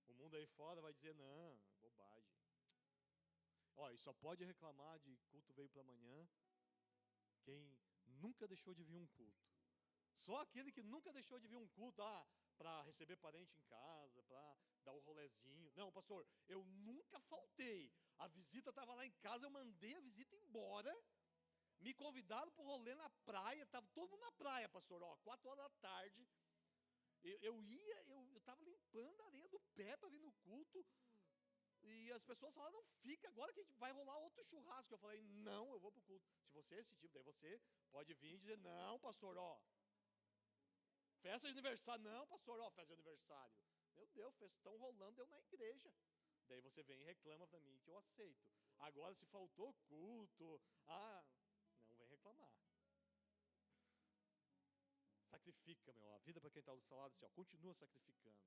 O mundo aí fora vai dizer, não, bobagem. Olha, só pode reclamar de culto veio para amanhã quem nunca deixou de vir um culto. Só aquele que nunca deixou de vir um culto, para receber parente em casa, para dar um rolezinho. Não, pastor, eu nunca faltei. A visita estava lá em casa, eu mandei a visita embora. Me convidaram para o rolê na praia, estava todo mundo na praia, pastor, 4 horas da tarde. Eu estava limpando a areia do pé para vir no culto. E as pessoas falaram, não, fica, agora que vai rolar outro churrasco. Eu falei, não, eu vou para o culto. Se você é esse tipo, daí você pode vir e dizer, não, pastor, festa de aniversário, não, pastor, festa de aniversário. Meu Deus, festão rolando, eu na igreja. Daí você vem e reclama para mim que eu aceito. Agora, se faltou culto, não vem reclamar. Sacrifica, a vida para quem está do seu lado, assim, continua sacrificando.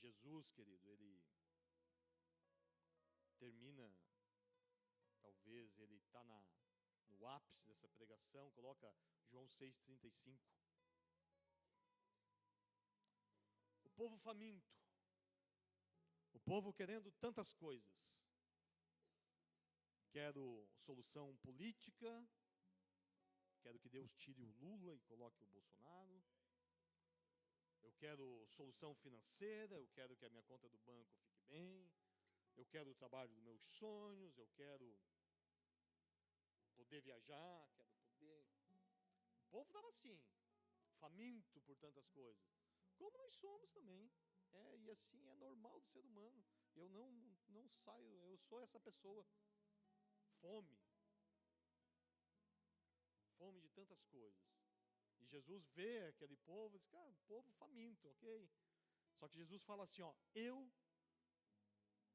Jesus, querido, ele termina, talvez ele está no ápice dessa pregação, coloca João 6,35. O povo faminto, o povo querendo tantas coisas. Quero solução política, quero que Deus tire o Lula e coloque o Bolsonaro. Eu quero solução financeira, eu quero que a minha conta do banco fique bem, eu quero o trabalho dos meus sonhos, eu quero poder viajar, quero poder... O povo estava assim, faminto por tantas coisas, como nós somos também, e assim é normal do ser humano. Eu não saio, eu sou essa pessoa, fome de tantas coisas. E Jesus vê aquele povo e diz, povo faminto, ok? Só que Jesus fala assim,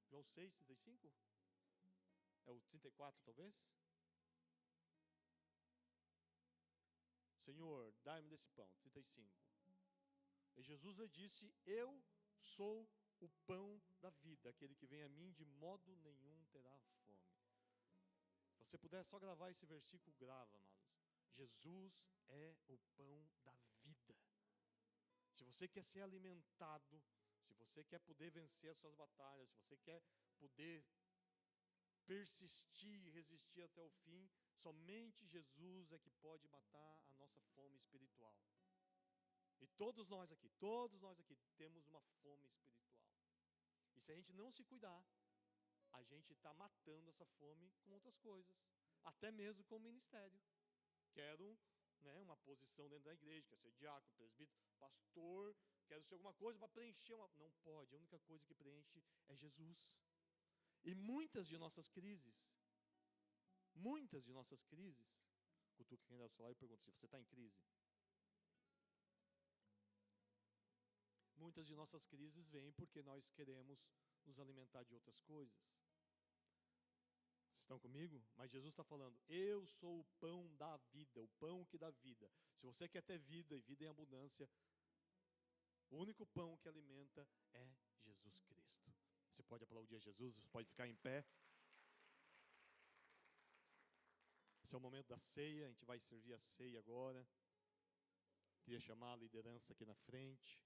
João 6,35? É o 34 talvez? Senhor, dai-me desse pão, 35. E Jesus lhe disse, eu sou o pão da vida, aquele que vem a mim de modo nenhum terá fome. Se você puder só gravar esse versículo, grava, amados. Jesus é o pão da vida. Se você quer ser alimentado, se você quer poder vencer as suas batalhas, se você quer poder persistir e resistir até o fim, somente Jesus é que pode matar a nossa fome espiritual. E todos nós aqui temos uma fome espiritual. E se a gente não se cuidar, a gente está matando essa fome com outras coisas, até mesmo com o ministério. Quero uma posição dentro da igreja, quero ser diácono, presbítero, pastor, quero ser alguma coisa para preencher Não pode, a única coisa que preenche é Jesus. E muitas de nossas crises Muitas de nossas crises, cutuca quem dá o celular e pergunta se você está em crise. Muitas de nossas crises vêm porque nós queremos nos alimentar de outras coisas. Vocês estão comigo? Mas Jesus está falando, eu sou o pão da vida, o pão que dá vida. Se você quer ter vida e vida em abundância, o único pão que alimenta é Jesus Cristo. Você pode aplaudir a Jesus, você pode ficar em pé. Esse é o momento da ceia, a gente vai servir a ceia agora. Queria chamar a liderança aqui na frente.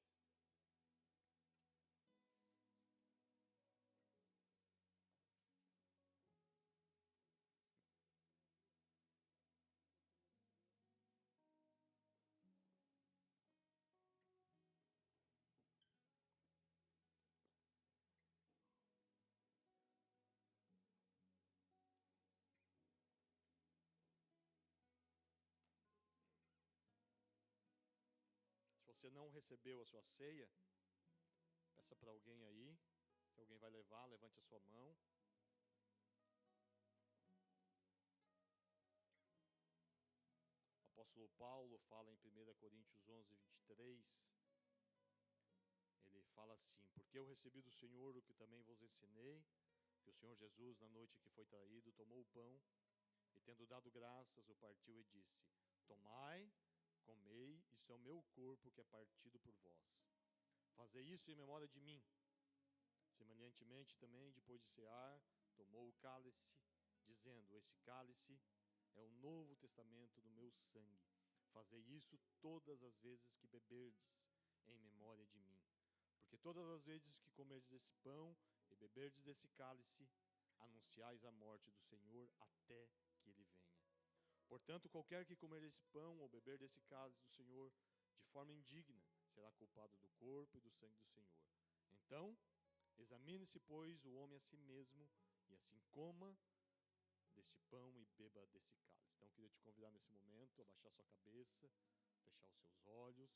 Se você não recebeu a sua ceia, peça para alguém aí, que alguém vai levar, levante a sua mão. O apóstolo Paulo fala em 1 Coríntios 11, 23, ele fala assim, porque eu recebi do Senhor o que também vos ensinei, que o Senhor Jesus, na noite que foi traído, tomou o pão, e tendo dado graças, o partiu e disse, tomai, comei, isso é o meu corpo que é partido por vós. Fazei isso em memória de mim. Semelhantemente também, depois de cear, tomou o cálice, dizendo, esse cálice é o novo testamento do meu sangue. Fazei isso todas as vezes que beberdes, em memória de mim. Porque todas as vezes que comerdes esse pão e beberdes desse cálice, anunciais a morte do Senhor até que ele venha. Portanto, qualquer que comer desse pão ou beber desse cálice do Senhor de forma indigna, será culpado do corpo e do sangue do Senhor. Então, examine-se, pois, o homem a si mesmo, e assim coma deste pão e beba desse cálice. Então, eu queria te convidar nesse momento a baixar sua cabeça, fechar os seus olhos.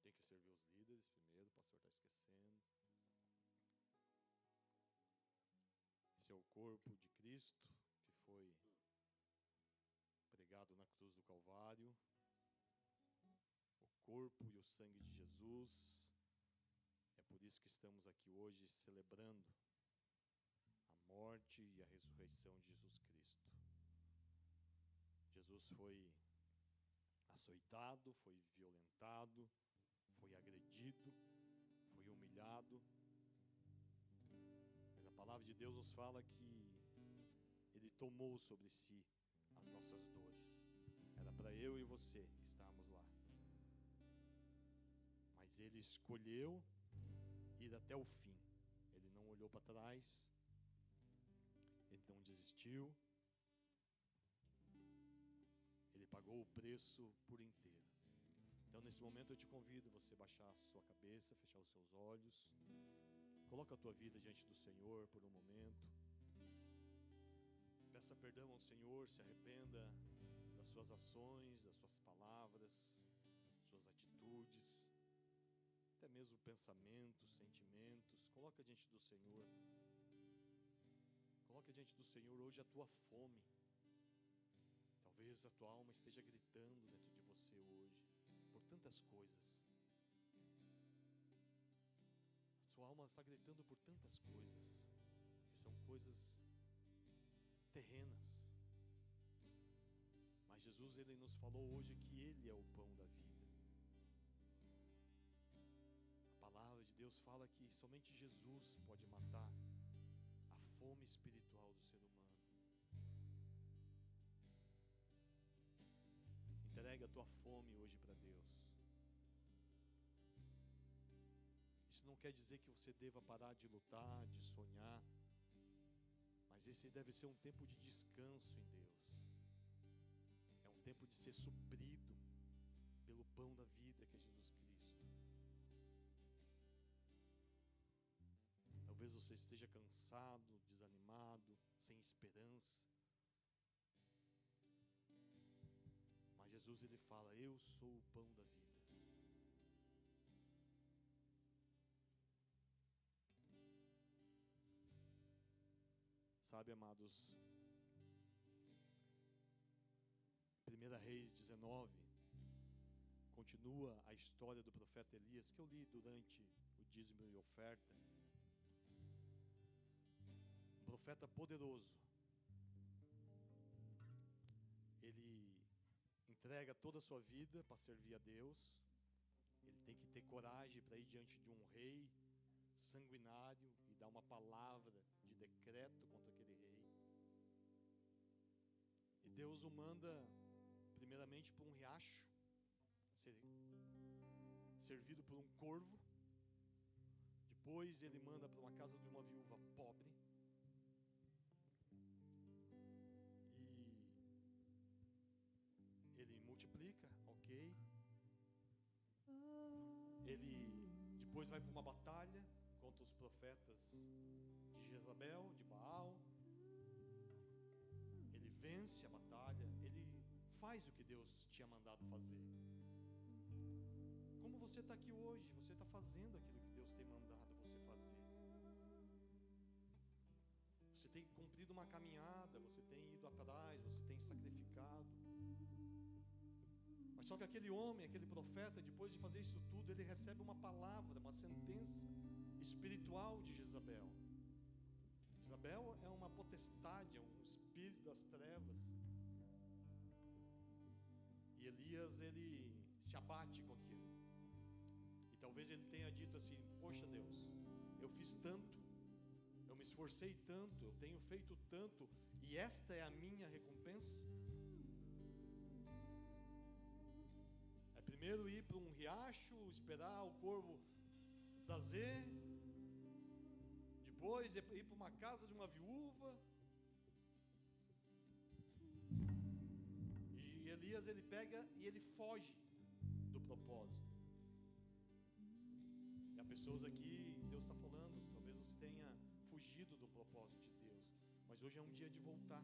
Tem que servir os líderes primeiro, o pastor está esquecendo. Esse é o corpo de Cristo, que foi pregado na cruz do Calvário. O corpo e o sangue de Jesus. É por isso que estamos aqui hoje celebrando a morte e a ressurreição de Jesus Cristo. Jesus foi açoitado, foi violentado, foi agredido, foi humilhado. Mas a palavra de Deus nos fala que Ele tomou sobre si as nossas dores. Era para eu e você estarmos lá. Mas Ele escolheu ir até o fim. Ele não olhou para trás. Ele não desistiu. Ele pagou o preço por inteiro. Então nesse momento eu te convido a você baixar a sua cabeça, fechar os seus olhos. Coloca a tua vida diante do Senhor por um momento. Peça perdão ao Senhor, se arrependa das suas ações, das suas palavras, suas atitudes, até mesmo pensamentos, sentimentos. Coloca diante do Senhor. Coloca diante do Senhor hoje a tua fome. Talvez a tua alma esteja gritando dentro de você hoje, por tantas coisas. A sua alma está gritando por tantas coisas, que são coisas terrenas. Mas Jesus, Ele nos falou hoje que Ele é o pão da vida. A palavra de Deus fala que somente Jesus pode matar a fome espiritual do ser humano. Entrega a tua fome hoje para Deus. Isso não quer dizer que você deva parar de lutar, de sonhar, mas esse deve ser um tempo de descanso em Deus. É um tempo de ser suprido pelo pão da vida que é Jesus Cristo. Talvez você esteja cansado, desanimado, sem esperança. Mas Jesus, Ele fala, eu sou o pão da vida. sabe, amados, 1 Reis 19, continua a história do profeta Elias, que eu li durante o dízimo e oferta. Um profeta poderoso. Ele entrega toda a sua vida para servir a Deus. Ele tem que ter coragem para ir diante de um rei sanguinário e dar uma palavra de decreto contra aquele rei. E Deus o manda primeiramente por um riacho, servido por um corvo. Depois ele manda para uma casa de uma viúva pobre. E ele multiplica, ok. Ele depois vai para uma batalha contra os profetas de Jezabel, de Baal. Ele vence a batalha. Ele faz o que Deus tinha mandado fazer. Como você está aqui hoje, você está fazendo aquilo que Deus tem mandado você fazer. Você tem cumprido uma caminhada, você tem ido atrás, você tem sacrificado. Mas só que aquele homem, aquele profeta, depois de fazer isso tudo, ele recebe uma palavra, uma sentença espiritual de Jezabel. Jezabel é uma potestade, é um espírito das trevas. E Elias, ele se abate com aquilo. E talvez ele tenha dito assim: poxa Deus, eu fiz tanto, eu me esforcei tanto, eu tenho feito tanto, e esta é a minha recompensa? É primeiro ir para um riacho, esperar o corvo trazer, depois ir para uma casa de uma viúva. E Elias, ele pega e ele foge do propósito. E há pessoas aqui, Deus está falando, talvez você tenha fugido do propósito de Deus, mas hoje é um dia de voltar.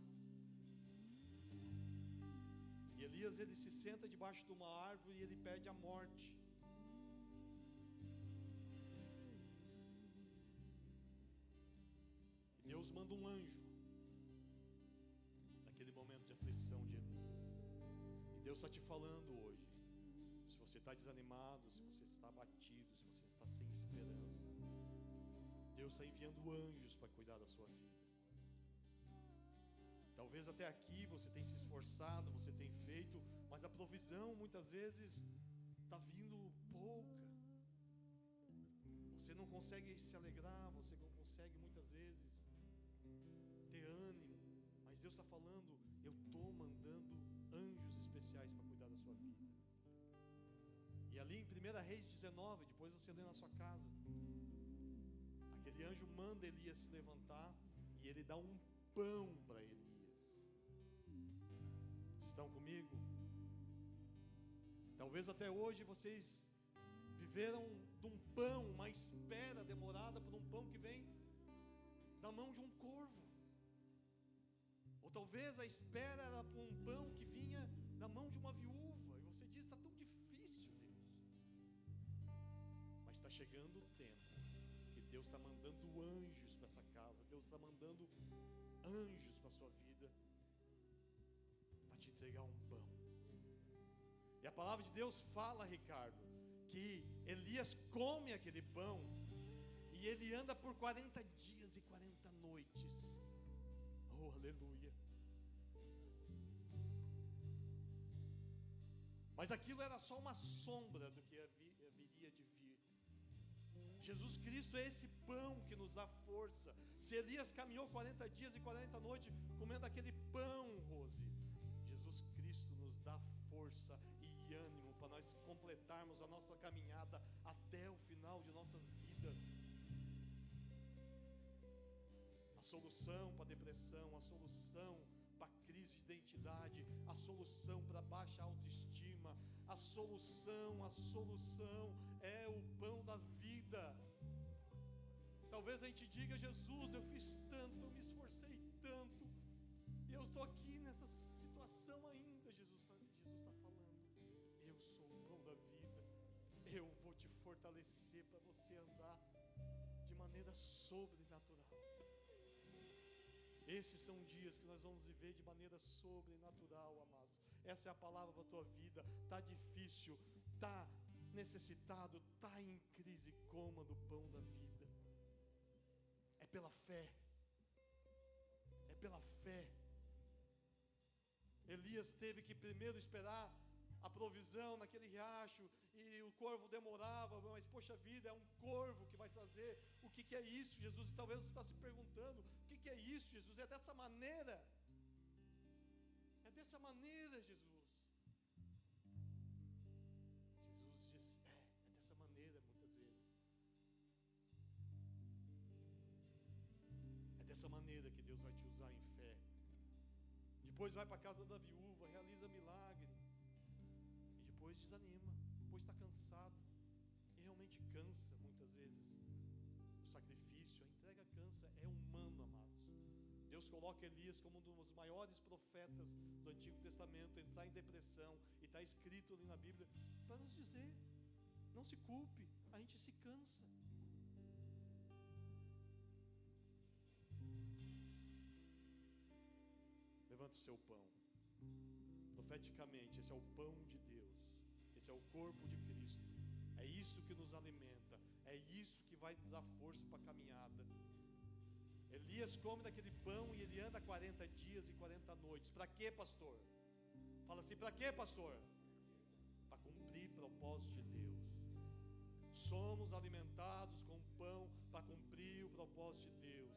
E Elias, ele se senta debaixo de uma árvore e ele perde a morte. E Deus manda um anjo naquele momento de aflição de Elias. E Deus está te falando hoje, se você está desanimado, se você está abatido, se você está sem esperança, Deus está enviando anjos para cuidar da sua vida. Talvez até aqui você tenha se esforçado, você tem feito, mas a provisão muitas vezes está vindo pouca. Você não consegue se alegrar, você não consegue muitas vezes ter ânimo. Mas Deus está falando: eu estou mandando anjos especiais para cuidar da sua vida. E ali em 1 Reis 19, depois você lê na sua casa, aquele anjo manda Elias se levantar e ele dá um pão para Elias. Estão comigo? Talvez até hoje vocês viveram de um pão, uma espera demorada por um pão que vem da mão de um corvo. Ou talvez a espera era por um pão que vinha da mão de uma viúva. E você diz: está tão difícil, Deus. Mas está chegando o tempo que Deus está mandando anjos para essa casa. Deus está mandando anjos para a sua vida, te entregar um pão. E a palavra de Deus fala, Ricardo, que Elias come aquele pão e ele anda por 40 dias e 40 noites. Oh, aleluia. Mas aquilo era só uma sombra do que haveria de vir. Jesus Cristo é esse pão que nos dá força. Se Elias caminhou 40 dias e 40 noites comendo aquele pão, Rose, Jesus Cristo nos dá força e ânimo para nós completarmos a nossa caminhada até o final de nossas vidas. A solução para a depressão, a solução para a crise de identidade, a solução para a baixa autoestima, a solução é o pão da vida. Talvez a gente diga: Jesus, eu fiz tanto, eu me esforcei tanto, e eu estou aqui nessa situação ainda. Jesus está falando: eu sou o pão da vida, eu vou te fortalecer para você andar de maneira sobrenatural. Esses são dias que nós vamos viver de maneira sobrenatural, amados. Essa é a palavra para a tua vida. Está difícil, está necessitado, está em crise, coma do pão da vida. É pela fé. É pela fé. Elias teve que primeiro esperar a provisão naquele riacho, e o corvo demorava, mas poxa vida, é um corvo que vai trazer. O que é isso, Jesus? E talvez você está se perguntando, o que é isso, Jesus? É dessa maneira? É dessa maneira, Jesus? Jesus diz, é dessa maneira muitas vezes. É dessa maneira que Deus vai te usar em fé. Depois vai para a casa da viúva, realiza milagre, e depois desanima, depois está cansado, e realmente cansa muitas vezes. O sacrifício, a entrega cansa, é humano, amados. Deus coloca Elias como um dos maiores profetas do Antigo Testamento, entrar em depressão, e está escrito ali na Bíblia, para nos dizer, não se culpe, a gente se cansa. Levanta o seu pão. Profeticamente, esse é o pão de Deus. Esse é o corpo de Cristo. É isso que nos alimenta. É isso que vai nos dar força para a caminhada. Elias come daquele pão e ele anda 40 dias e 40 noites. Para quê, pastor? Fala assim, para quê, pastor? Para cumprir propósito de Deus. Somos alimentados com pão para cumprir o propósito de Deus.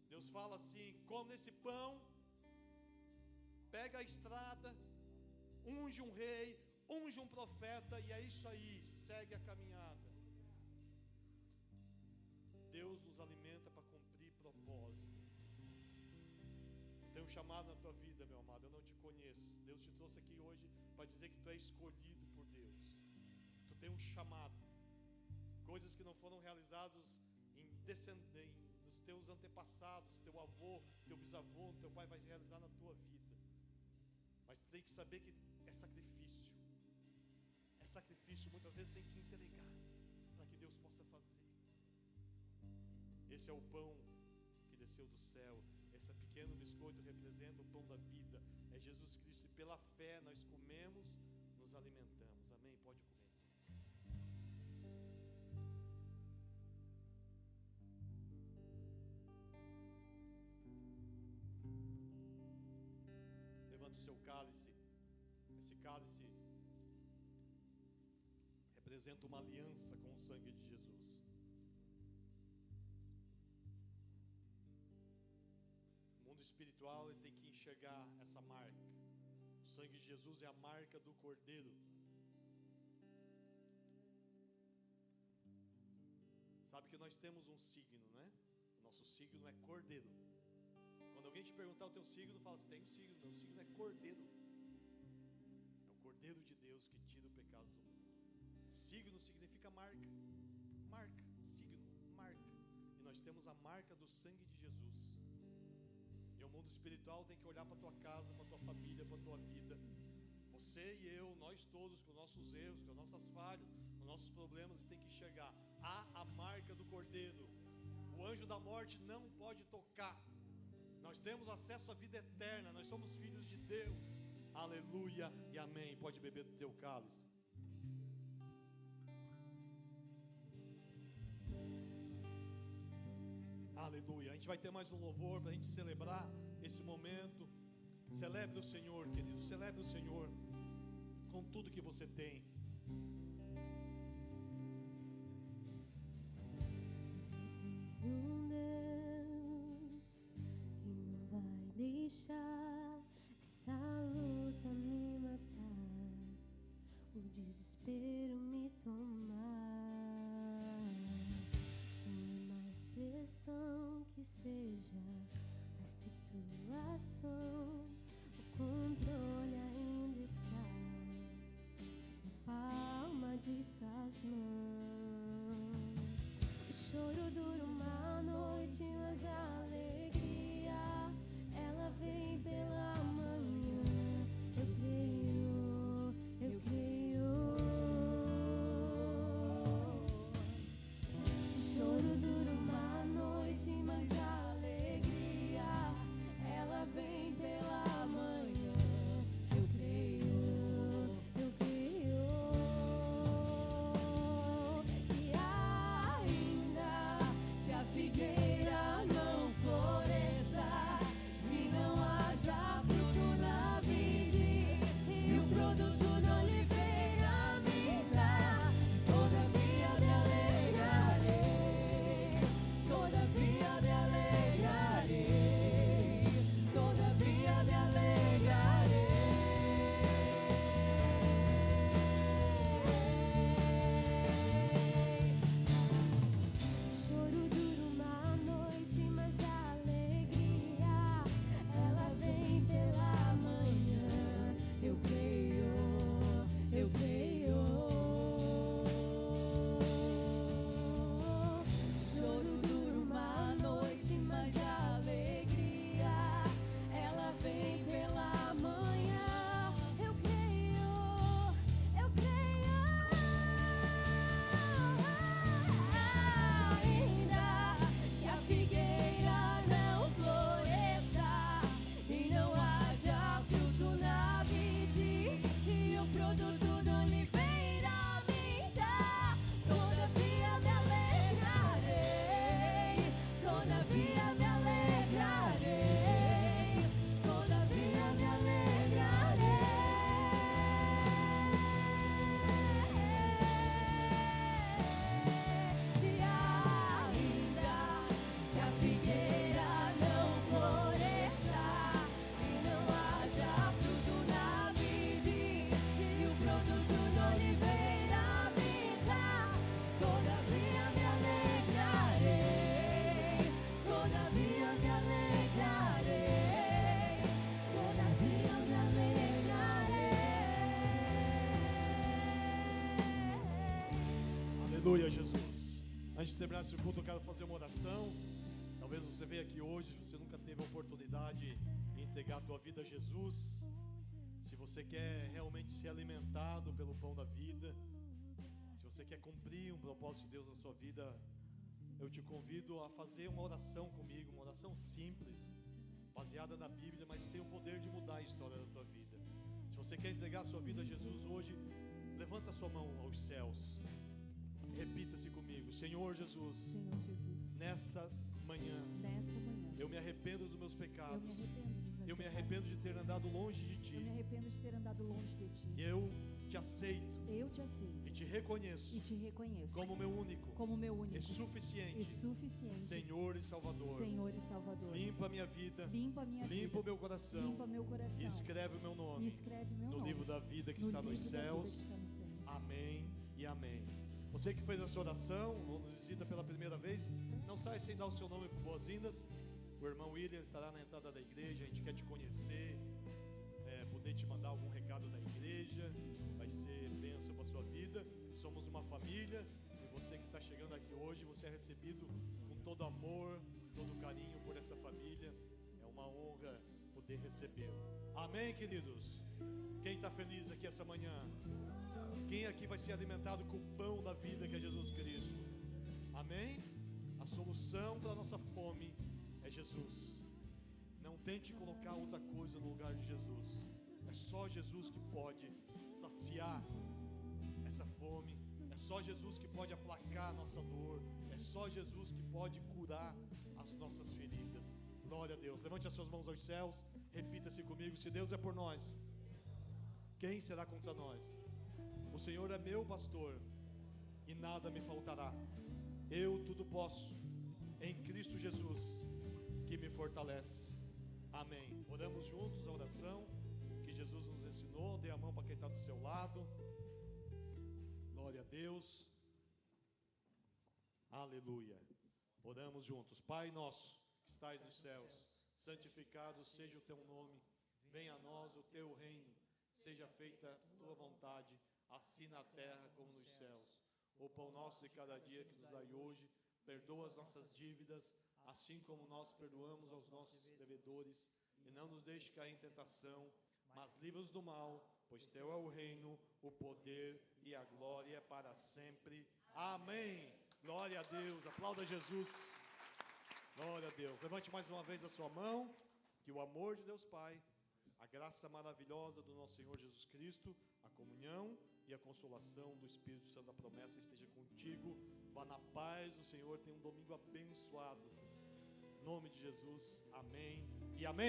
Deus fala assim, come esse pão, pega a estrada, unge um rei, unge um profeta, e é isso aí, segue a caminhada. Deus nos alimenta para cumprir propósito. Tu tem um chamado na tua vida, meu amado, eu não te conheço. Deus te trouxe aqui hoje para dizer que tu é escolhido por Deus. Tu tem um chamado. Coisas que não foram realizadas em descendência, dos teus antepassados, teu avô, teu bisavô, teu pai vai realizar na tua vida. Mas tu tem que saber que é sacrifício. É sacrifício, muitas vezes tem que entregar para que Deus possa fazer. Esse é o pão que desceu do céu. Esse pequeno biscoito representa o pão da vida. É Jesus Cristo, e pela fé nós comemos, nos alimentamos. Amém? Pode comer. Levanta o seu cálice. Esse cálice representa uma aliança com o sangue de Jesus. O mundo espiritual, ele tem que enxergar essa marca. O sangue de Jesus é a marca do Cordeiro. Sabe que nós temos um signo, né? O nosso signo é Cordeiro. Quando alguém te perguntar o teu signo, fala, você tem um signo, meu signo é Cordeiro. É o Cordeiro de Deus que tira o pecado do mundo. Signo significa marca. Marca, signo, marca. E nós temos a marca do sangue de Jesus. E o mundo espiritual tem que olhar para a tua casa, para a tua família, para a tua vida. Você e eu, nós todos, com nossos erros, com nossas falhas, com nossos problemas, tem que enxergar. Há a marca do Cordeiro. O anjo da morte não pode tocar. Nós temos acesso à vida eterna. Nós somos filhos de Deus. Aleluia e amém. Pode beber do teu cálice. Aleluia. A gente vai ter mais um louvor para a gente celebrar esse momento. Celebre o Senhor, querido. Celebre o Senhor com tudo que você tem. Deixar essa luta me matar, o desespero me tomar. Por mais pressão que seja a situação, o controle ainda está na palma de suas mãos. O choro dura uma noite, mas a alegria ela vem pela manhã. Eu creio, eu creio. Aleluia, Jesus. Antes de terminar esse culto, eu quero fazer uma oração. Talvez você veja aqui hoje, você nunca teve a oportunidade de entregar a tua vida a Jesus. Se você quer realmente ser alimentado pelo pão da vida, se você quer cumprir um propósito de Deus na sua vida, eu te convido a fazer uma oração comigo, uma oração simples, baseada na Bíblia, mas tem o poder de mudar a história da tua vida. Se você quer entregar a sua vida a Jesus hoje, levanta a sua mão aos céus. Repita-se comigo: Senhor Jesus, Senhor Jesus, nesta manhã, eu me arrependo dos meus pecados. Eu me arrependo de ter andado longe de Ti. Eu me arrependo de ter andado longe de Ti. Eu te aceito. Eu te aceito. E te reconheço. E te reconheço. Como meu único. Como meu único. E suficiente. E suficiente. Senhor e Salvador. Senhor e Salvador. Limpa a minha vida. Limpa a minha vida. Limpa o meu coração. Limpa meu coração. E escreve o meu nome. E escreve meu no nome. livro da vida que está nos céus. Amém e amém. Você que fez essa oração, ou nos visita pela primeira vez, não sai sem dar o seu nome por boas-vindas. O irmão William estará na entrada da igreja. A gente quer te conhecer, poder te mandar algum recado da igreja. Vai ser bênção para a sua vida. Somos uma família, e você que está chegando aqui hoje, você é recebido com todo amor, todo carinho por essa família. É uma honra poder receber. Amém, queridos? Quem está feliz aqui essa manhã? Quem aqui vai ser alimentado com o pão da vida, que é Jesus Cristo? Amém? A solução para a nossa fome é Jesus. Não tente colocar outra coisa no lugar de Jesus. É só Jesus que pode saciar essa fome. É só Jesus que pode aplacar a nossa dor. É só Jesus que pode curar as nossas feridas. Glória a Deus. Levante as suas mãos aos céus. Repita-se comigo: se Deus é por nós, quem será contra nós? O Senhor é meu pastor e nada me faltará. Eu tudo posso em Cristo Jesus, que me fortalece. Amém. Oramos juntos a oração que Jesus nos ensinou. Dê a mão para quem está do seu lado. Glória a Deus. Aleluia. Oramos juntos. Pai nosso que estais nos céus, santificado seja o teu nome. Venha a nós o teu reino. Seja feita a tua vontade, assim na terra como nos céus. O pão nosso de cada dia que nos dai hoje. Perdoa as nossas dívidas, assim como nós perdoamos aos nossos devedores. E não nos deixe cair em tentação, mas livra-nos do mal, pois teu é o reino, o poder e a glória para sempre. Amém. Glória a Deus. Aplauda Jesus. Glória a Deus. Levante mais uma vez a sua mão. Que o amor de Deus Pai, a graça maravilhosa do nosso Senhor Jesus Cristo, a comunhão e a consolação do Espírito Santo da promessa esteja contigo. Vá na paz do Senhor. Tenha um domingo abençoado. Em nome de Jesus. Amém e amém.